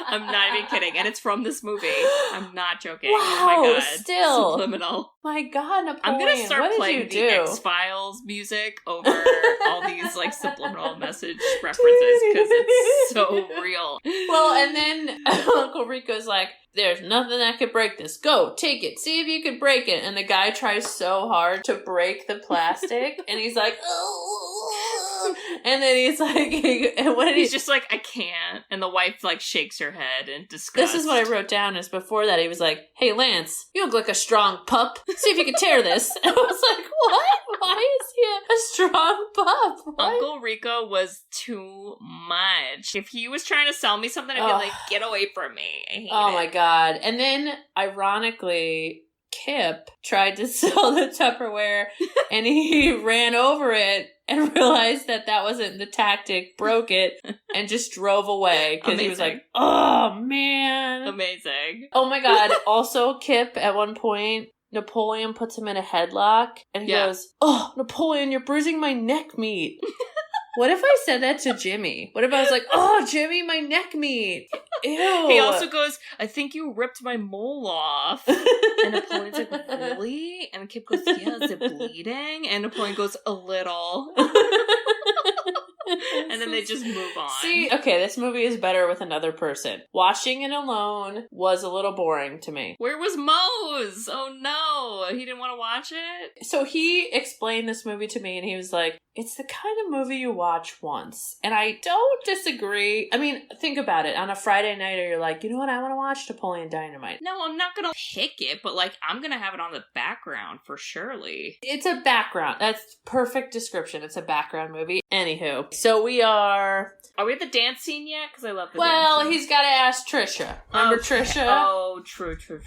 I'm not even kidding. And it's from this movie. I'm not joking. Wow, oh my god. still. Subliminal. My god, Napoleon, I'm gonna start what playing did the you do? X-Files music over all these like subliminal message references because it's so real. Well, and then Uncle Rico's like, there's nothing that could break this. Go, take it. See if you can break it. And the guy tries so hard to break the plastic. And he's like, oh. And then he's like, and when he's just like, I can't. And the wife like shakes her head in disgust. This is what I wrote down is before that he was like, hey, Lance, you look like a strong pup. See if you can tear this. And I was like, what? Why is he a strong pup? What? Uncle Rico was too much. If he was trying to sell me something, I'd be like, get away from me. I hate it. My god. And then, ironically, Kip tried to sell the Tupperware and he ran over it and realized that wasn't the tactic, broke it, and just drove away because he was like, oh man. Amazing. Oh my god. Also, Kip, at one point, Napoleon puts him in a headlock and he goes, oh, Napoleon, you're bruising my neck meat. What if I said that to Jimmy? What if I was like, oh, Jimmy, my neck meat. Ew. He also goes, I think you ripped my mole off. And Napoleon's like, really? And Kip goes, yeah, is it bleeding? And Napoleon goes, a little. And then they just move on. See, okay, this movie is better with another person. Watching it alone was a little boring to me. Where was Mose? Oh no, he didn't want to watch it? So he explained this movie to me and he was like, it's the kind of movie you watch once. And I don't disagree. I mean, think about it. On a Friday night, you're like, you know what? I want to watch Napoleon Dynamite. No, I'm not going to pick it, but like, I'm going to have it on the background for surely. It's a background. That's perfect description. It's a background movie. Anywho, so we are... Are we at the dance scene yet? Because I love the dance Well, scene. he's got to ask Trisha. Remember Okay. Trisha? Oh, true. Trisha.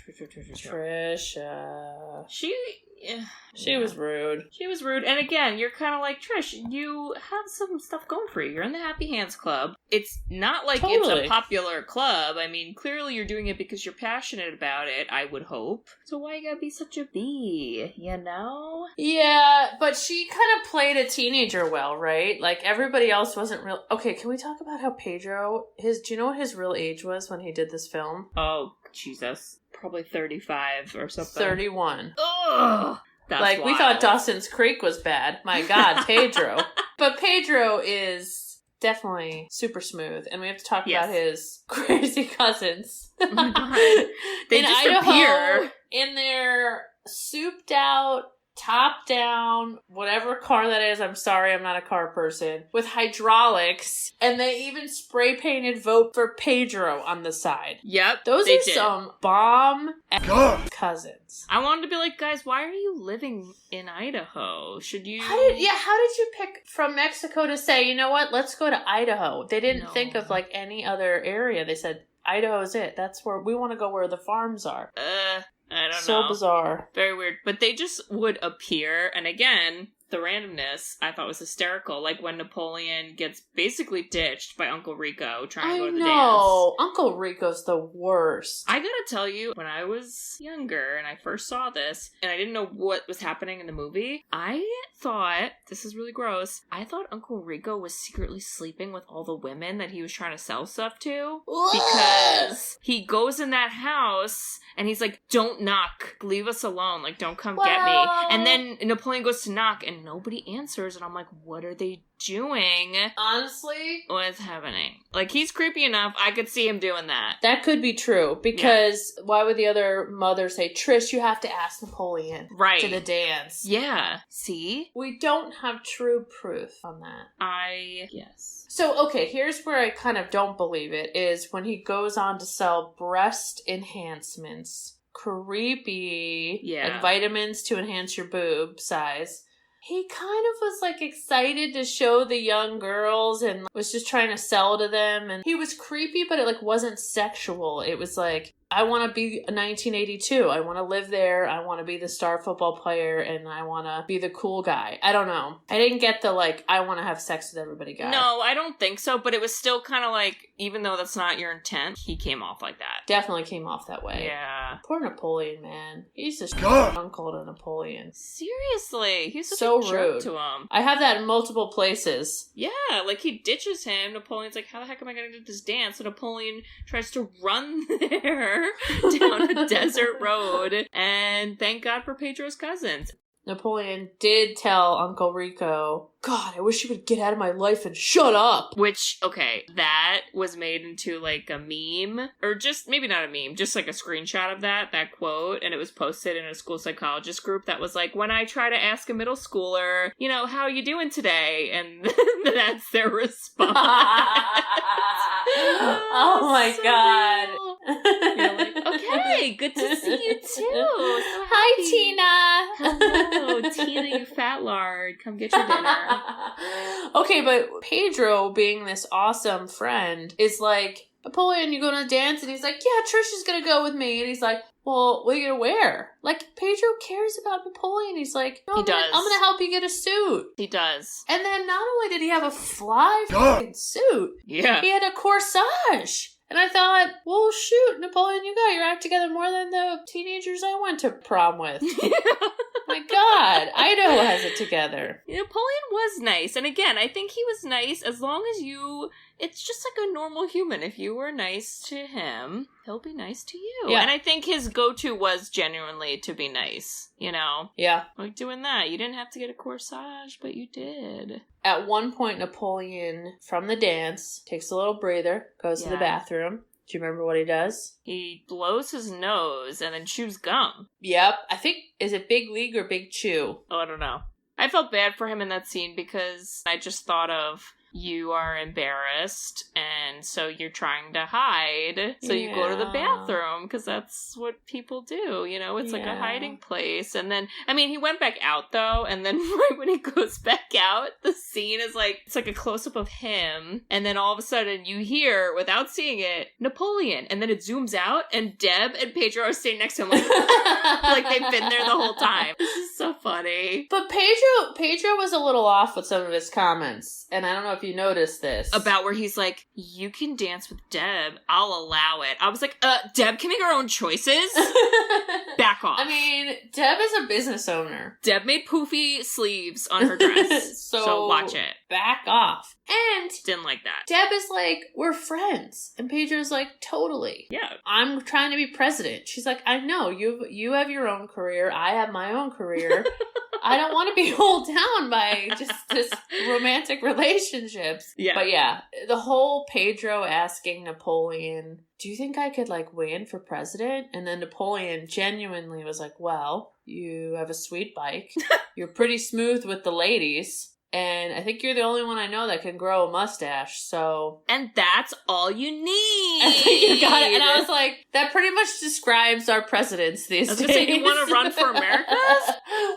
She was rude. She was rude. And again, you're kind of like, Trish, you have some stuff going for you. You're in the Happy Hands Club. It's not like it's Totally. a popular club. I mean, clearly you're doing it because you're passionate about it, I would hope. So why you gotta be such a bee, you know? Yeah, but she kind of played a teenager well, right? Like, everybody else wasn't real... Okay, can we talk about how Pedro... Do you know what his real age was when he did this film? Oh, Jesus. Probably 35 or something. 31. Ugh! That's Like, we wild. thought Dawson's Creek was bad. My God, Pedro. But Pedro is definitely super smooth, and we have to talk Yes. about his crazy cousins. Oh my God. They in just Idaho, appear. in their souped out, top down, whatever car that is. I'm sorry, I'm not a car person. With hydraulics, and they even spray painted "Vote for Pedro" on the side. Yep, Those they are did. some bomb cousins. I wanted to be like, guys, why are you living in Idaho? Should you... How did you pick from Mexico to say, you know what, let's go to Idaho? They didn't No. think of like any other area. They said, Idaho's it. That's where we want to go, where the farms are. I don't know. So bizarre. Very weird. But they just would appear, and again, the randomness I thought was hysterical. Like when Napoleon gets basically ditched by Uncle Rico trying to go to the dance. Uncle Rico's the worst. I gotta tell you, when I was younger and I first saw this, and I didn't know what was happening in the movie, I thought, this is really gross, I thought Uncle Rico was secretly sleeping with all the women that he was trying to sell stuff to. Because he goes in that house and he's like, don't knock, leave us alone, like don't come get me. And then Napoleon goes to knock and nobody answers, and I'm like, what are they doing? Honestly, What's happening? Like, he's creepy enough, I could see him doing that. that could be true, because why would the other mother say, Trish, you have to ask Napoleon Right. to the dance? Yeah. See? We don't have true proof on that. Yes. So, okay, here's where I kind of don't believe it, is when he goes on to sell breast enhancements. Creepy. Yeah. And vitamins to enhance your boob size. He kind of was like excited to show the young girls and was just trying to sell to them. And he was creepy, but it like wasn't sexual. It was like, I want to be 1982. I want to live there. I want to be the star football player, and I want to be the cool guy. I don't know. I didn't get the like, I want to have sex with everybody guy. No, I don't think so, but it was still kind of like, even though that's not your intent, he came off like that. Definitely came off that way. Yeah. Poor Napoleon, man. He's just uncle to Napoleon. Seriously. He's such So a jerk rude. to him. I have that in multiple places. Yeah, like he ditches him. Napoleon's like, how the heck am I going to do this dance? And Napoleon tries to run there down a desert road. And thank God for Pedro's cousins. Napoleon did tell Uncle Rico, God, I wish you would get out of my life and shut up. Which, okay, that was made into like a meme, or just, maybe not a meme, just like a screenshot of that quote, and it was posted in a school psychologist group that was like, when I try to ask a middle schooler, you know, how are you doing today? And that's their response. Oh my So God. real. You're like, okay, good to see you too. So Hi, happy. Tina. Hello, Tina, you fat lard. Come get your dinner. Okay, but Pedro, being this awesome friend, is like, Napoleon, you going to dance? And he's like, yeah, Trish is going to go with me. And he's like, well, what are you going to wear? Like, Pedro cares about Napoleon. He's like, no, He does. I'm going to help you get a suit. He does. And then not only did he have a fly fucking suit, Yeah. he had a corsage. And I thought, well, shoot, Napoleon, you got your act together more than the teenagers I went to prom with. My God. Idaho has it together. Napoleon was nice. And again, I think he was nice as long as it's just like a normal human. If you were nice to him, he'll be nice to you. Yeah. And I think his go-to was genuinely to be nice, Yeah. Like doing that. You didn't have to get a corsage, but you did. At one point, Napoleon, from the dance, takes a little breather, goes to the bathroom. Do you remember what he does? He blows his nose and then chews gum. Yep. I think, is it Big League or Big Chew? Oh, I don't know. I felt bad for him in that scene because I just thought of, you are embarrassed, and so you're trying to hide, so you go to the bathroom, because that's what people do, it's like a hiding place. And then, he went back out, though, and then right when he goes back out, the scene is like, it's like a close-up of him, and then all of a sudden you hear, without seeing it, Napoleon, and then it zooms out, and Deb and Pedro are standing next to him, like they've been there the whole time. This is so funny. But Pedro was a little off with some of his comments, and I don't know if you noticed this. About where he's like, you can dance with Deb, I'll allow it. I was like, Deb can make her own choices? Back off. Deb is a business owner. Deb made poofy sleeves on her dress. so watch it. Back off. And didn't like that. Deb is like, we're friends. And Pedro's like, totally. Yeah. I'm trying to be president. She's like, I know, you have your own career. I have my own career. I don't want to be held down by just this romantic relationships. Yeah. But yeah, the whole Pedro asking Napoleon, do you think I could win for president? And then Napoleon genuinely was like, well, you have a sweet bike. You're pretty smooth with the ladies. And I think you're the only one I know that can grow a mustache, so... And that's all you need! I think you got it. And I was like, that pretty much describes our presidents these days. I was gonna say, you want to run for America?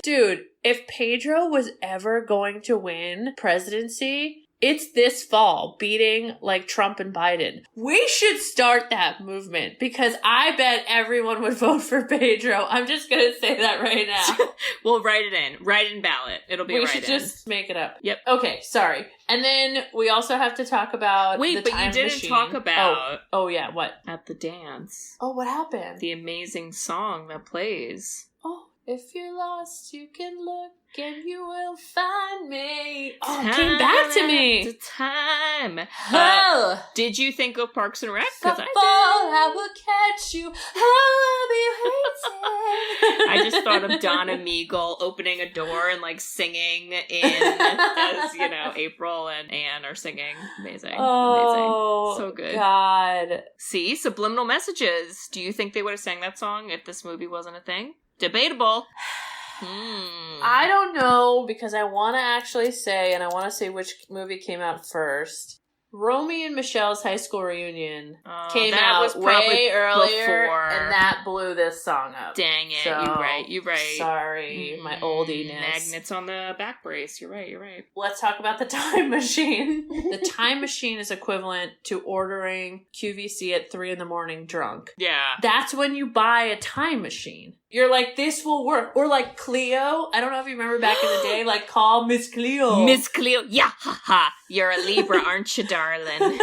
Dude, if Pedro was ever going to win presidency... It's this fall, beating Trump and Biden. We should start that movement because I bet everyone would vote for Pedro. I'm just going to say that right now. We'll write it in. Write in ballot. It'll be we right in. We should just make it up. Yep. Okay, sorry. And then we also have to talk about the time machine. Wait, but you didn't talk about... Oh, yeah, what? At the dance. Oh, what happened? The amazing song that plays. Oh, if you're lost, you can look. And you will find me. Oh, it came back to me. Time. Oh. Did you think of Parks and Rec? Because I will catch you. I'll be waiting. I just thought of Donna Meagle opening a door and singing in as April and Anne are singing. Amazing. Oh, amazing. So good. God. See, subliminal messages. Do you think they would have sang that song if this movie wasn't a thing? Debatable. I don't know, because I want to actually say, and I want to say which movie came out first. Romy and Michelle's high school reunion came out way earlier, and that blew this song up. Dang it, so, you're right. Sorry, my oldiness. Magnets on the back brace, you're right. Let's talk about the time machine. The time machine is equivalent to ordering QVC at 3 a.m. drunk. Yeah. That's when you buy a time machine. You're like, this will work. Or Cleo. I don't know if you remember back in the day, call Miss Cleo. Miss Cleo. Yeah, haha. You're a Libra, aren't you, darling?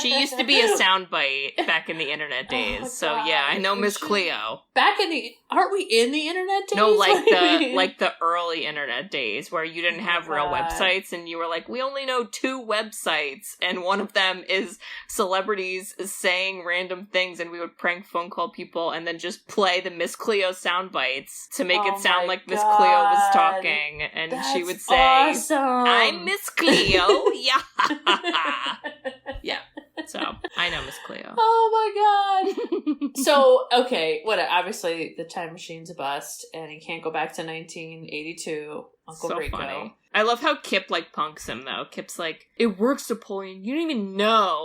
She used to be a soundbite back in the internet days. Oh, so yeah, I know Miss Cleo. Aren't we in the internet days? No, the early internet days where you didn't have real websites and you were like, we only know 2 websites and one of them is celebrities saying random things and we would prank phone call people and then just play the Miss Cleo sound bites to make it sound like Miss Cleo was talking, and she would say, awesome. I'm Miss Cleo. Yeah. Yeah. So I know Miss Cleo. Oh my God. So, okay, obviously the time machine's a bust and he can't go back to 1982. Uncle so Rico. Funny. I love how Kip punks him though. Kip's like, it works, Napoleon. You don't even know.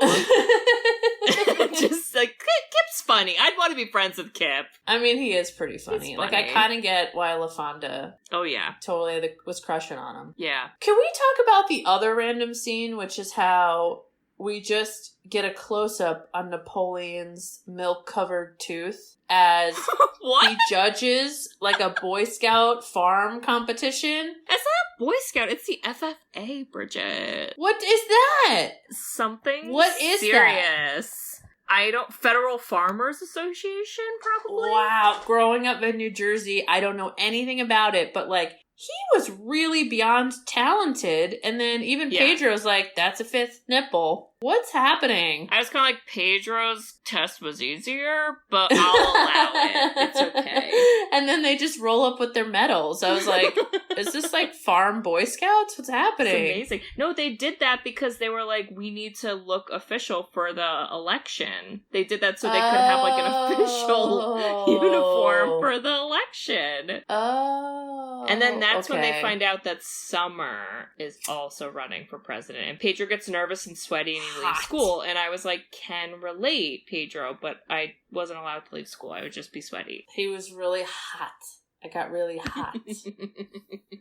Just Kip's funny. I'd want to be friends with Kip. He is pretty funny. I kind of get why LaFonda. Oh yeah, totally was crushing on him. Yeah. Can we talk about the other random scene, which is how we just get a close up on Napoleon's milk covered tooth as he judges a Boy Scout farm competition? It's not Boy Scout, it's the FFA, Bridget. What is that? Something What is serious. Federal Farmers Association, probably? Wow. Growing up in New Jersey, I don't know anything about it, but like, he was really beyond talented. And then even Pedro's like, that's a fifth nipple. What's happening? I was kind of like, Pedro's test was easier, but I'll allow it. It's okay. And then they just roll up with their medals. I was like, is this like farm Boy Scouts? What's happening? It's amazing. No, they did that because they were like, we need to look official for the election. They did that so they could have like an official uniform for the election. Oh. And then that's when they find out that Summer is also running for president. And Pedro gets nervous and sweaty and he leaves school. And I was like, can relate, Pedro, but I wasn't allowed to leave school. I would just be sweaty. He was really hot. I got really hot.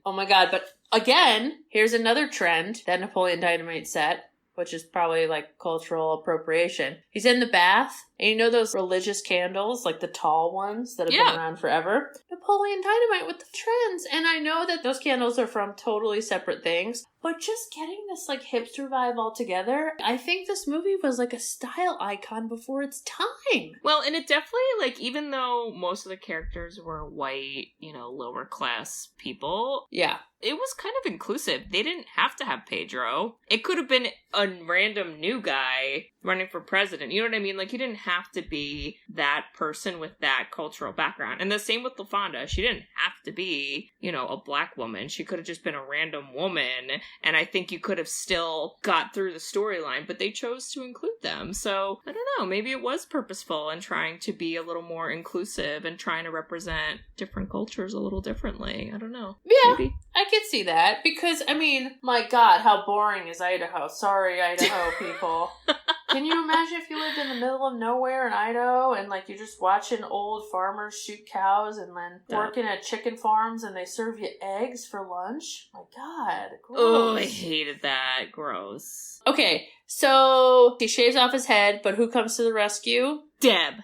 Oh my god. But again, here's another trend that Napoleon Dynamite set, which is probably like cultural appropriation. He's in the bath, and you know those religious candles, like the tall ones that have been around forever? Napoleon Dynamite with the trends. And I know that those candles are from totally separate things, but just getting this like hipster vibe all together, I think this movie was like a style icon before its time. Well, and it definitely, like, even though most of the characters were white, you know, lower class people. Yeah. It was kind of inclusive. They didn't have to have Pedro. It could have been a random new guy running for president. You know what I mean? Like, he didn't have to be that person with that cultural background. And the same with LaFonda. She didn't have to be, you know, a black woman. She could have just been a random woman. And I think you could have still got through the storyline, but they chose to include them. So, I don't know. Maybe it was purposeful and trying to be a little more inclusive and trying to represent different cultures a little differently. I don't know. Yeah. Maybe. I could see that because, I mean, my God, how boring is Idaho? Sorry, Idaho people. Can you imagine if you lived in the middle of nowhere in Idaho and, like, you're just watching old farmers shoot cows and then working at chicken farms and they serve you eggs for lunch? My God, gross. Oh, I hated that. Gross. Okay, so he shaves off his head, but who comes to the rescue? Deb.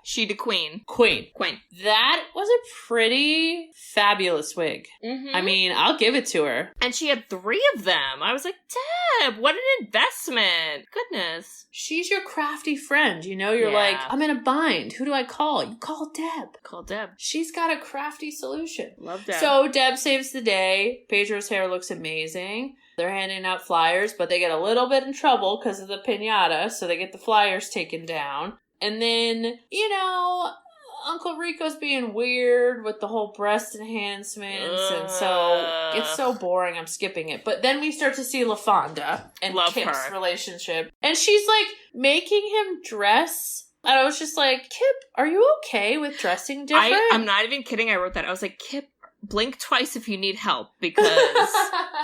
She the queen. Queen. Queen. That was a pretty fabulous wig. Mm-hmm. I mean, I'll give it to her. And she had 3 of them. I was like, Deb, what an investment. Goodness. She's your crafty friend. You know, you're like, I'm in a bind. Who do I call? You call Deb. Call Deb. She's got a crafty solution. Love Deb. So Deb saves the day. Pedro's hair looks amazing. They're handing out flyers, but they get a little bit in trouble because of the piñata, so they get the flyers taken down. And then, you know, Uncle Rico's being weird with the whole breast enhancements, and so it's so boring, I'm skipping it. But then we start to see LaFonda and Kip's relationship. And she's, like, making him dress. And I was just like, Kip, are you okay with dressing different? I'm not even kidding, I wrote that. I was like, Kip, blink twice if you need help, because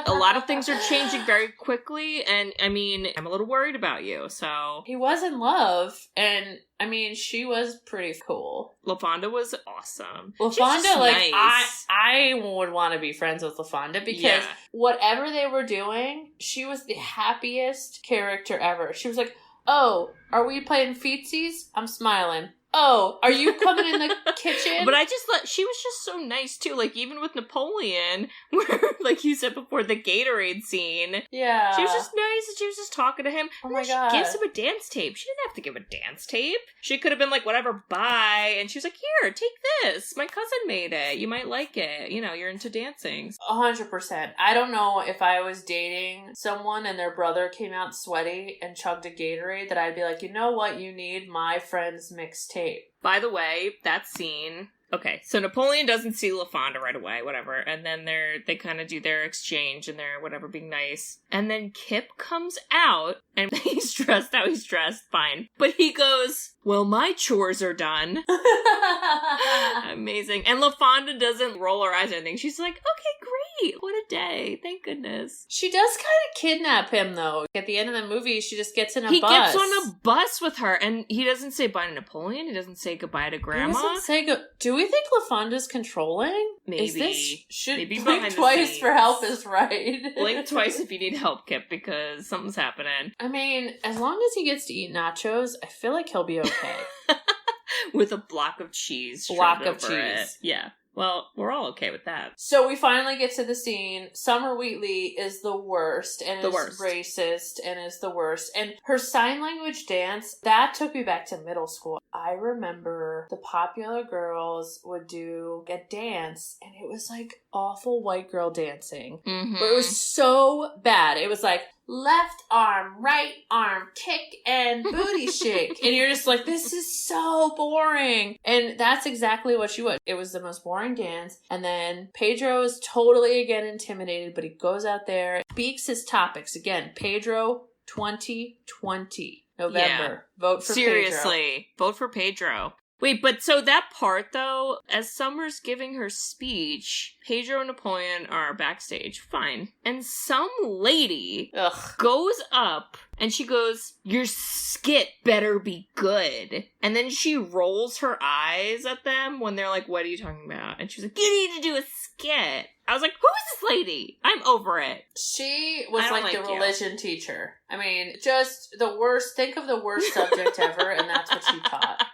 a lot of things are changing very quickly, and I mean, I'm a little worried about you, so. He was in love, and I mean, she was pretty cool. LaFonda was awesome. LaFonda, like, nice. I would want to be friends with LaFonda because whatever they were doing, she was the happiest character ever. She was like, oh, are we playing feetsies? I'm smiling. Oh, are you coming in the kitchen? But I just thought she was just so nice too. Like, even with Napoleon, where, like you said before, the Gatorade scene. Yeah. She was just nice and she was just talking to him. Oh and my then God. She gives him a dance tape. She didn't have to give a dance tape. She could have been like, whatever, bye. And she was like, here, take this. My cousin made it. You might like it. You know, you're into dancing. 100%. I don't know if I was dating someone and their brother came out sweaty and chugged a Gatorade that I'd be like, you know what? You need my friend's mixtape. By the way, that scene. Okay, so Napoleon doesn't see LaFonda right away, whatever, and then they kind of do their exchange and they're whatever being nice. And then Kip comes out and he's dressed how he's dressed, fine. But he goes, well, my chores are done. Amazing. And LaFonda doesn't roll her eyes or anything. She's like, okay, great. What a day. Thank goodness. She does kind of kidnap him, though. At the end of the movie, she just gets in a bus. He gets on a bus with her, and he doesn't say bye to Napoleon. He doesn't say goodbye to Grandma. He doesn't say Do we think LaFonda's controlling? Maybe. Should Maybe blink twice for help is right. Blink twice if you need help, Kip, because something's happening. I mean, as long as he gets to eat nachos, I feel like he'll be okay. With a block of cheese. Block of cheese. Yeah. Well, we're all okay with that. So we finally get to the scene. Summer Wheatley is the worst and The is worst. racist and is the worst. And her sign language dance, that took me back to middle school. I remember the popular girls would do a dance and it was like awful white girl dancing. Mm-hmm. But it was so bad. It was like left arm, right arm, kick and booty shake. And you're just like, this is so boring. And that's exactly what she was. It was the most boring dance. And then Pedro is totally again intimidated, but he goes out there, speaks his topics. Again, Pedro 2020. November. Yeah. Vote for Seriously, vote for Pedro. Wait, but so that part, though, as Summer's giving her speech, Pedro and Napoleon are backstage. Fine. And some lady goes up and she goes, your skit better be good. And then she rolls her eyes at them when they're like, what are you talking about? And she's like, you need to do a skit. I was like, who is this lady? I'm over it. She was I don't like the like you. religion teacher. I mean, just the worst. Think of the worst subject ever, and that's what she taught.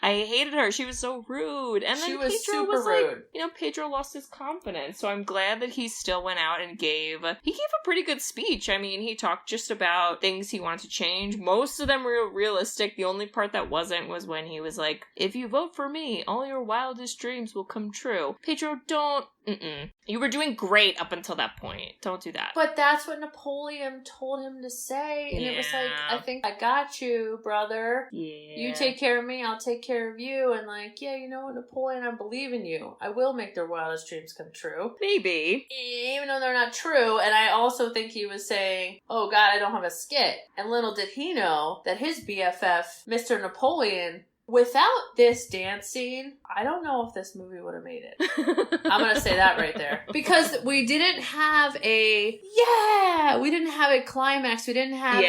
I hated her. She was so rude. And then She was Pedro super was like, rude. you know, Pedro lost his confidence. So I'm glad that he still went out and gave a pretty good speech. I mean, he talked just about things he wanted to change. Most of them were realistic. The only part that wasn't was when he was like, if you vote for me, all your wildest dreams will come true. Pedro, don't. You were doing great up until that point. Don't do that. But that's what Napoleon told him to say. And it was like, I think I got you, brother. Yeah. You take care of me, I'll take care of you. And like, yeah, you know what, Napoleon, I believe in you. I will make their wildest dreams come true. Maybe. Even though they're not true. And I also think he was saying, oh God, I don't have a skit. And little did he know that his BFF, Mr. Napoleon, without this dance scene, I don't know if this movie would have made it. I'm going to say that right there. Because we didn't have we didn't have a climax. We didn't have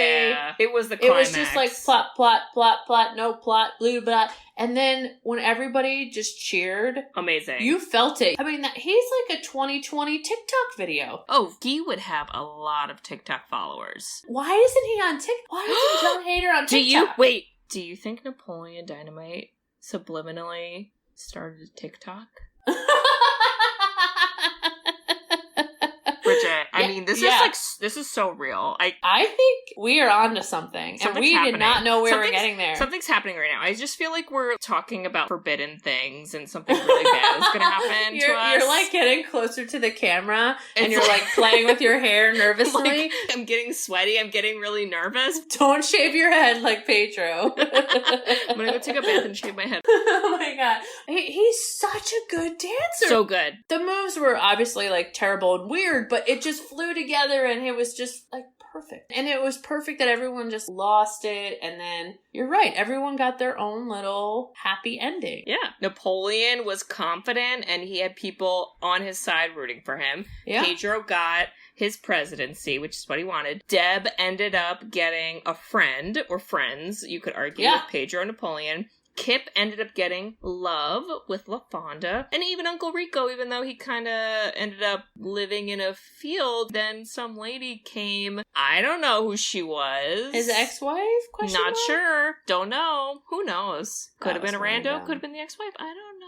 it was the climax. It was just like plot, no plot, blue, blah. And then when everybody just cheered. Amazing. You felt it. I mean, he's like a 2020 TikTok video. Oh, he would have a lot of TikTok followers. Why isn't he on TikTok? Why isn't John Hader on TikTok? Do you think Napoleon Dynamite subliminally started TikTok? Bridget, I mean, this is so real. I think we are onto something, and we did not know we were getting there. Something's happening right now. I just feel like we're talking about forbidden things, and something really bad is going to happen to us. You're like getting closer to the camera, and you're like playing with your hair nervously. I'm getting sweaty. I'm getting really nervous. Don't shave your head like Pedro. I'm gonna go take a bath and shave my head. Oh my god, he's such a good dancer. So good. The moves were obviously like terrible and weird, but it just flew together and it was just like perfect. And it was perfect that everyone just lost it. And then you're right. Everyone got their own little happy ending. Yeah. Napoleon was confident and he had people on his side rooting for him. Yeah. Pedro got his presidency, which is what he wanted. Deb ended up getting a friend or friends, you could argue, with Pedro and Napoleon. Kip ended up getting love with LaFonda. And even Uncle Rico, even though he kind of ended up living in a field, then some lady came. I don't know who she was. His ex-wife? Not sure. Don't know. Who knows? Could have been a rando. Could have been the ex-wife. I don't know.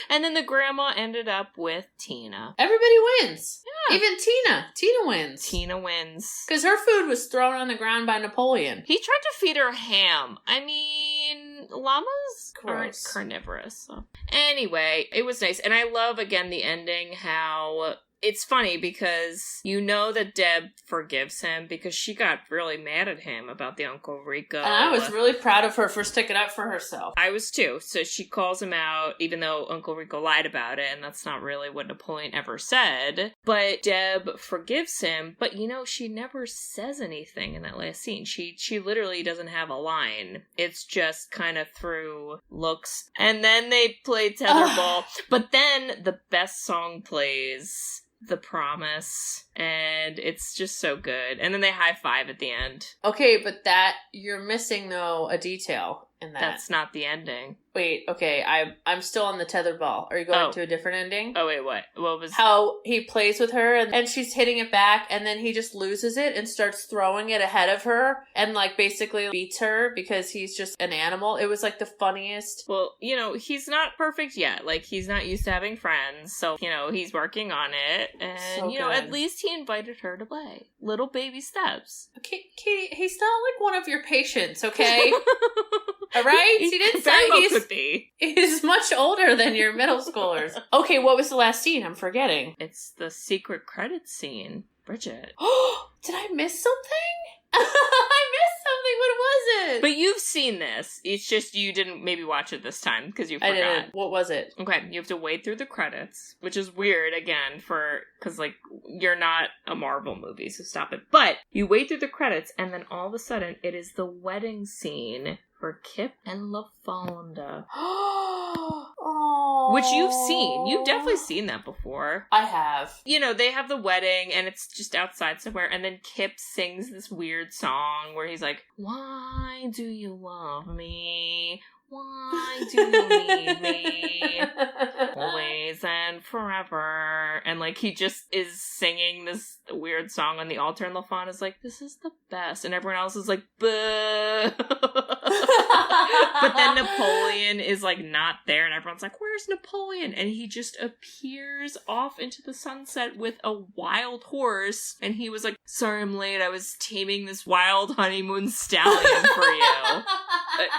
And then the grandma ended up with Tina. Everybody wins. Yeah. Even Tina. Tina wins. Tina wins. Because her food was thrown on the ground by Napoleon. He tried to feed her ham. I mean, llamas aren't carnivorous. So. Anyway, it was nice. And I love, again, the ending, how... It's funny because you know that Deb forgives him because she got really mad at him about the Uncle Rico. And I was really proud of her for sticking up for herself. I was too. So she calls him out, even though Uncle Rico lied about it, and that's not really what Napoleon ever said. But Deb forgives him, but you know, she never says anything in that last scene. She literally doesn't have a line. It's just kind of through looks. And then they play tetherball. But then the best song plays... The Promise, and it's just so good. And then they high five at the end. Okay, but that you're missing though a detail. in that. That's not the ending. Wait, okay, I'm still on the tethered ball. Are you going to a different ending? Oh, wait, what? What was... How he plays with her, and she's hitting it back, and then he just loses it and starts throwing it ahead of her, and, like, basically beats her because he's just an animal. It was, like, the funniest. Well, you know, he's not perfect yet. Like, he's not used to having friends, so, you know, he's working on it, and, So you know, good. at least he invited her to play. Little baby steps. Okay, Katie, he's not, like, one of your patients, okay? All right? He didn't say Very well could be. he's much older than your middle schoolers. Okay, what was the last scene? I'm forgetting. It's the secret credits scene. Bridget. Did I miss something? I missed something. What was it? But you've seen this. It's just you didn't maybe watch it this time because you forgot. I didn't. What was it? Okay, you have to wade through the credits, which is weird, again, because, like, you're not a Marvel movie, so stop it. But you wade through the credits, and then all of a sudden, it is the wedding scene for Kip and LaFonda. Oh, Which you've seen. You've definitely seen that before. I have. You know, they have the wedding, and it's just outside somewhere, and then Kip sings this weird song where he's like, "Why do you love me? Why do you need me? Always and forever." And, like, he just is singing this weird song on the altar, and LaFonda's like, "This is the best." And everyone else is like, "Boo." But then Napoleon is, like, not there, and everyone's like, "Where's Napoleon?" And he just appears off into the sunset with a wild horse, and he was like, "Sorry I'm late, I was taming this wild honeymoon stallion for you."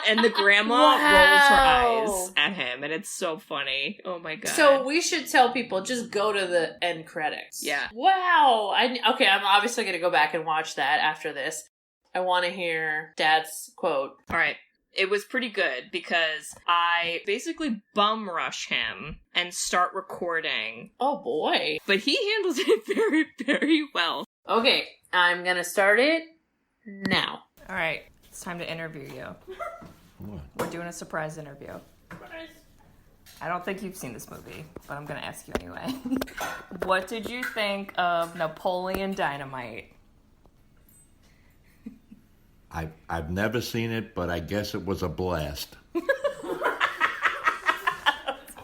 And the grandma rolls her eyes at him, and it's so funny. Oh my god. So we should tell people, just go to the end credits. Yeah. Wow. Okay, I'm obviously going to go back and watch that after this. I want to hear Dad's quote. All right. It was pretty good because I basically bum rush him and start recording. Oh boy. But he handles it very, very well. Okay, I'm going to start it now. All right. It's time to interview you. What? We're doing a surprise interview. I don't think you've seen this movie, but I'm going to ask you anyway. What did you think of Napoleon Dynamite? I've never seen it, but I guess it was a blast.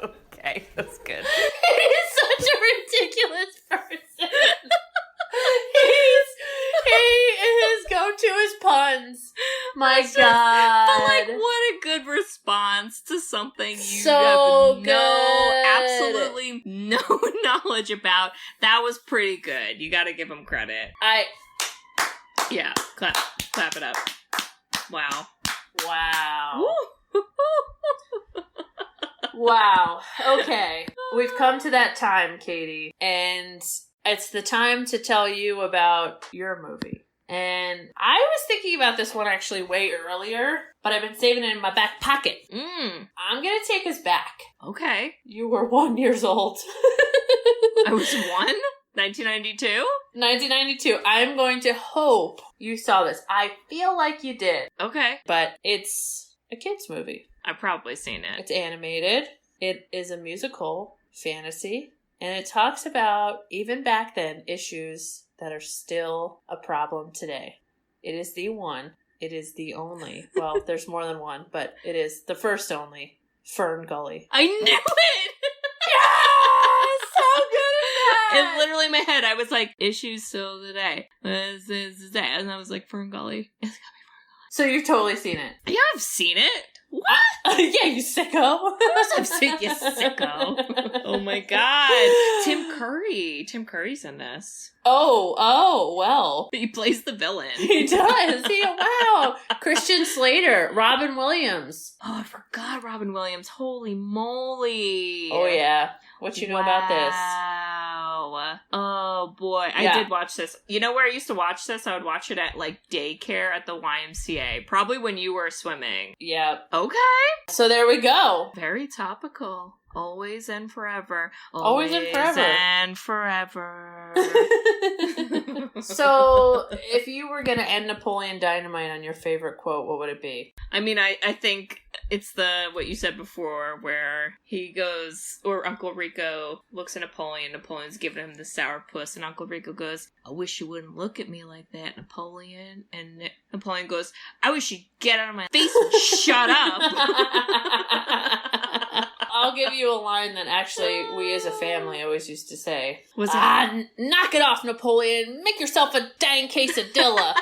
Okay, that's good. He's such a ridiculous person. His go-to is puns. My God. But, like, what a good response to something you So have good. absolutely no knowledge about. That was pretty good. You gotta give him credit. Yeah, clap it up. Wow. Wow. Okay. We've come to that time, Katie. And it's the time to tell you about your movie. And I was thinking about this one actually way earlier, but I've been saving it in my back pocket. I'm going to take us back. Okay. You were 1 year old. I was 1? 1992? 1992. I'm going to hope you saw this. I feel like you did. Okay. But it's a kid's movie. I've probably seen it. It's animated. It is a musical fantasy. And it talks about, even back then, issues that are still a problem today. It is the one. It is the only. Well, there's more than one, but it is the first only. Fern Gully. I knew it! Yeah! So good at that! And literally in my head, I was like, issues still today. And I was like, Fern Gully. It's gotta be Fern Gully. So you've totally seen it? Yeah, I've seen it. What? Yeah, you sicko. Of course I've seen you, sicko. Oh my god. Tim Curry's in this. Oh, well. He plays the villain. He does. Wow. Christian Slater. Robin Williams. Oh, I forgot Robin Williams. Holy moly. Oh, yeah. What you know about this? Wow. Oh, boy. Yeah. I did watch this. You know where I used to watch this? I would watch it at, like, daycare at the YMCA. Probably when you were swimming. Yep. Okay. So there we go. Very topical. Always and forever. Always and forever. And forever. So, if you were going to end Napoleon Dynamite on your favorite quote, what would it be? I mean, I think it's what you said before, where he goes, or Uncle Rico looks at Napoleon. Napoleon's giving him the sourpuss Carlos, and Uncle Rico goes, I wish you wouldn't look at me like that, Napoleon. And Napoleon goes, I wish you'd get out of my face and shut up. I'll give you a line that actually we as a family always used to say. Was it? Knock it off, Napoleon. Make yourself a dang quesadilla.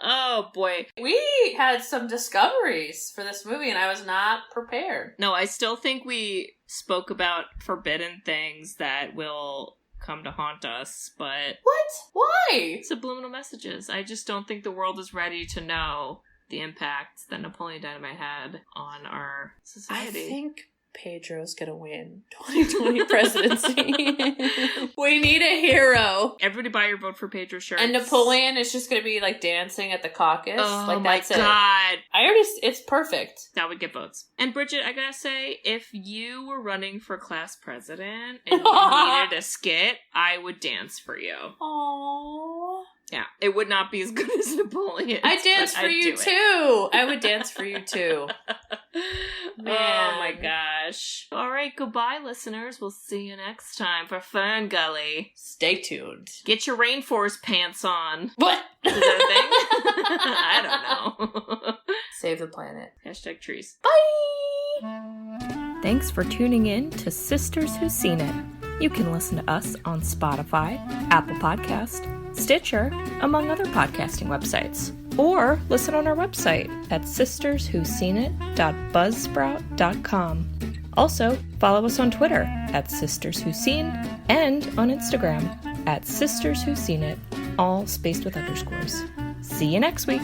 Oh, boy. We had some discoveries for this movie, and I was not prepared. No, I still think we spoke about forbidden things that will come to haunt us, but... What? Why? Subliminal messages. I just don't think the world is ready to know the impact that Napoleon Dynamite had on our society. I think Pedro's gonna win 2020 presidency. We need a hero. Everybody buy your vote for Pedro shirts. And Napoleon is just gonna be like dancing at the caucus. Oh like, my that's god. It's perfect. That would get votes. And Bridget, I gotta say, if you were running for class president and you needed a skit, I would dance for you. Aww. Yeah, it would not be as good as Napoleon. I dance for you too. I would dance for you too. Man. Oh my gosh. All right, goodbye, listeners. We'll see you next time for Fern Gully. Stay tuned. Get your rainforest pants on. What? Is that a thing? I don't know. Save the planet. Hashtag trees. Bye! Thanks for tuning in to Sisters Who've Seen It. You can listen to us on Spotify, Apple Podcast, Stitcher, among other podcasting websites. Or listen on our website at sisterswhoseenit.buzzsprout.com. Also, follow us on Twitter at sisterswhoseen and on Instagram at sisterswhoseenit, all spaced with underscores. See you next week.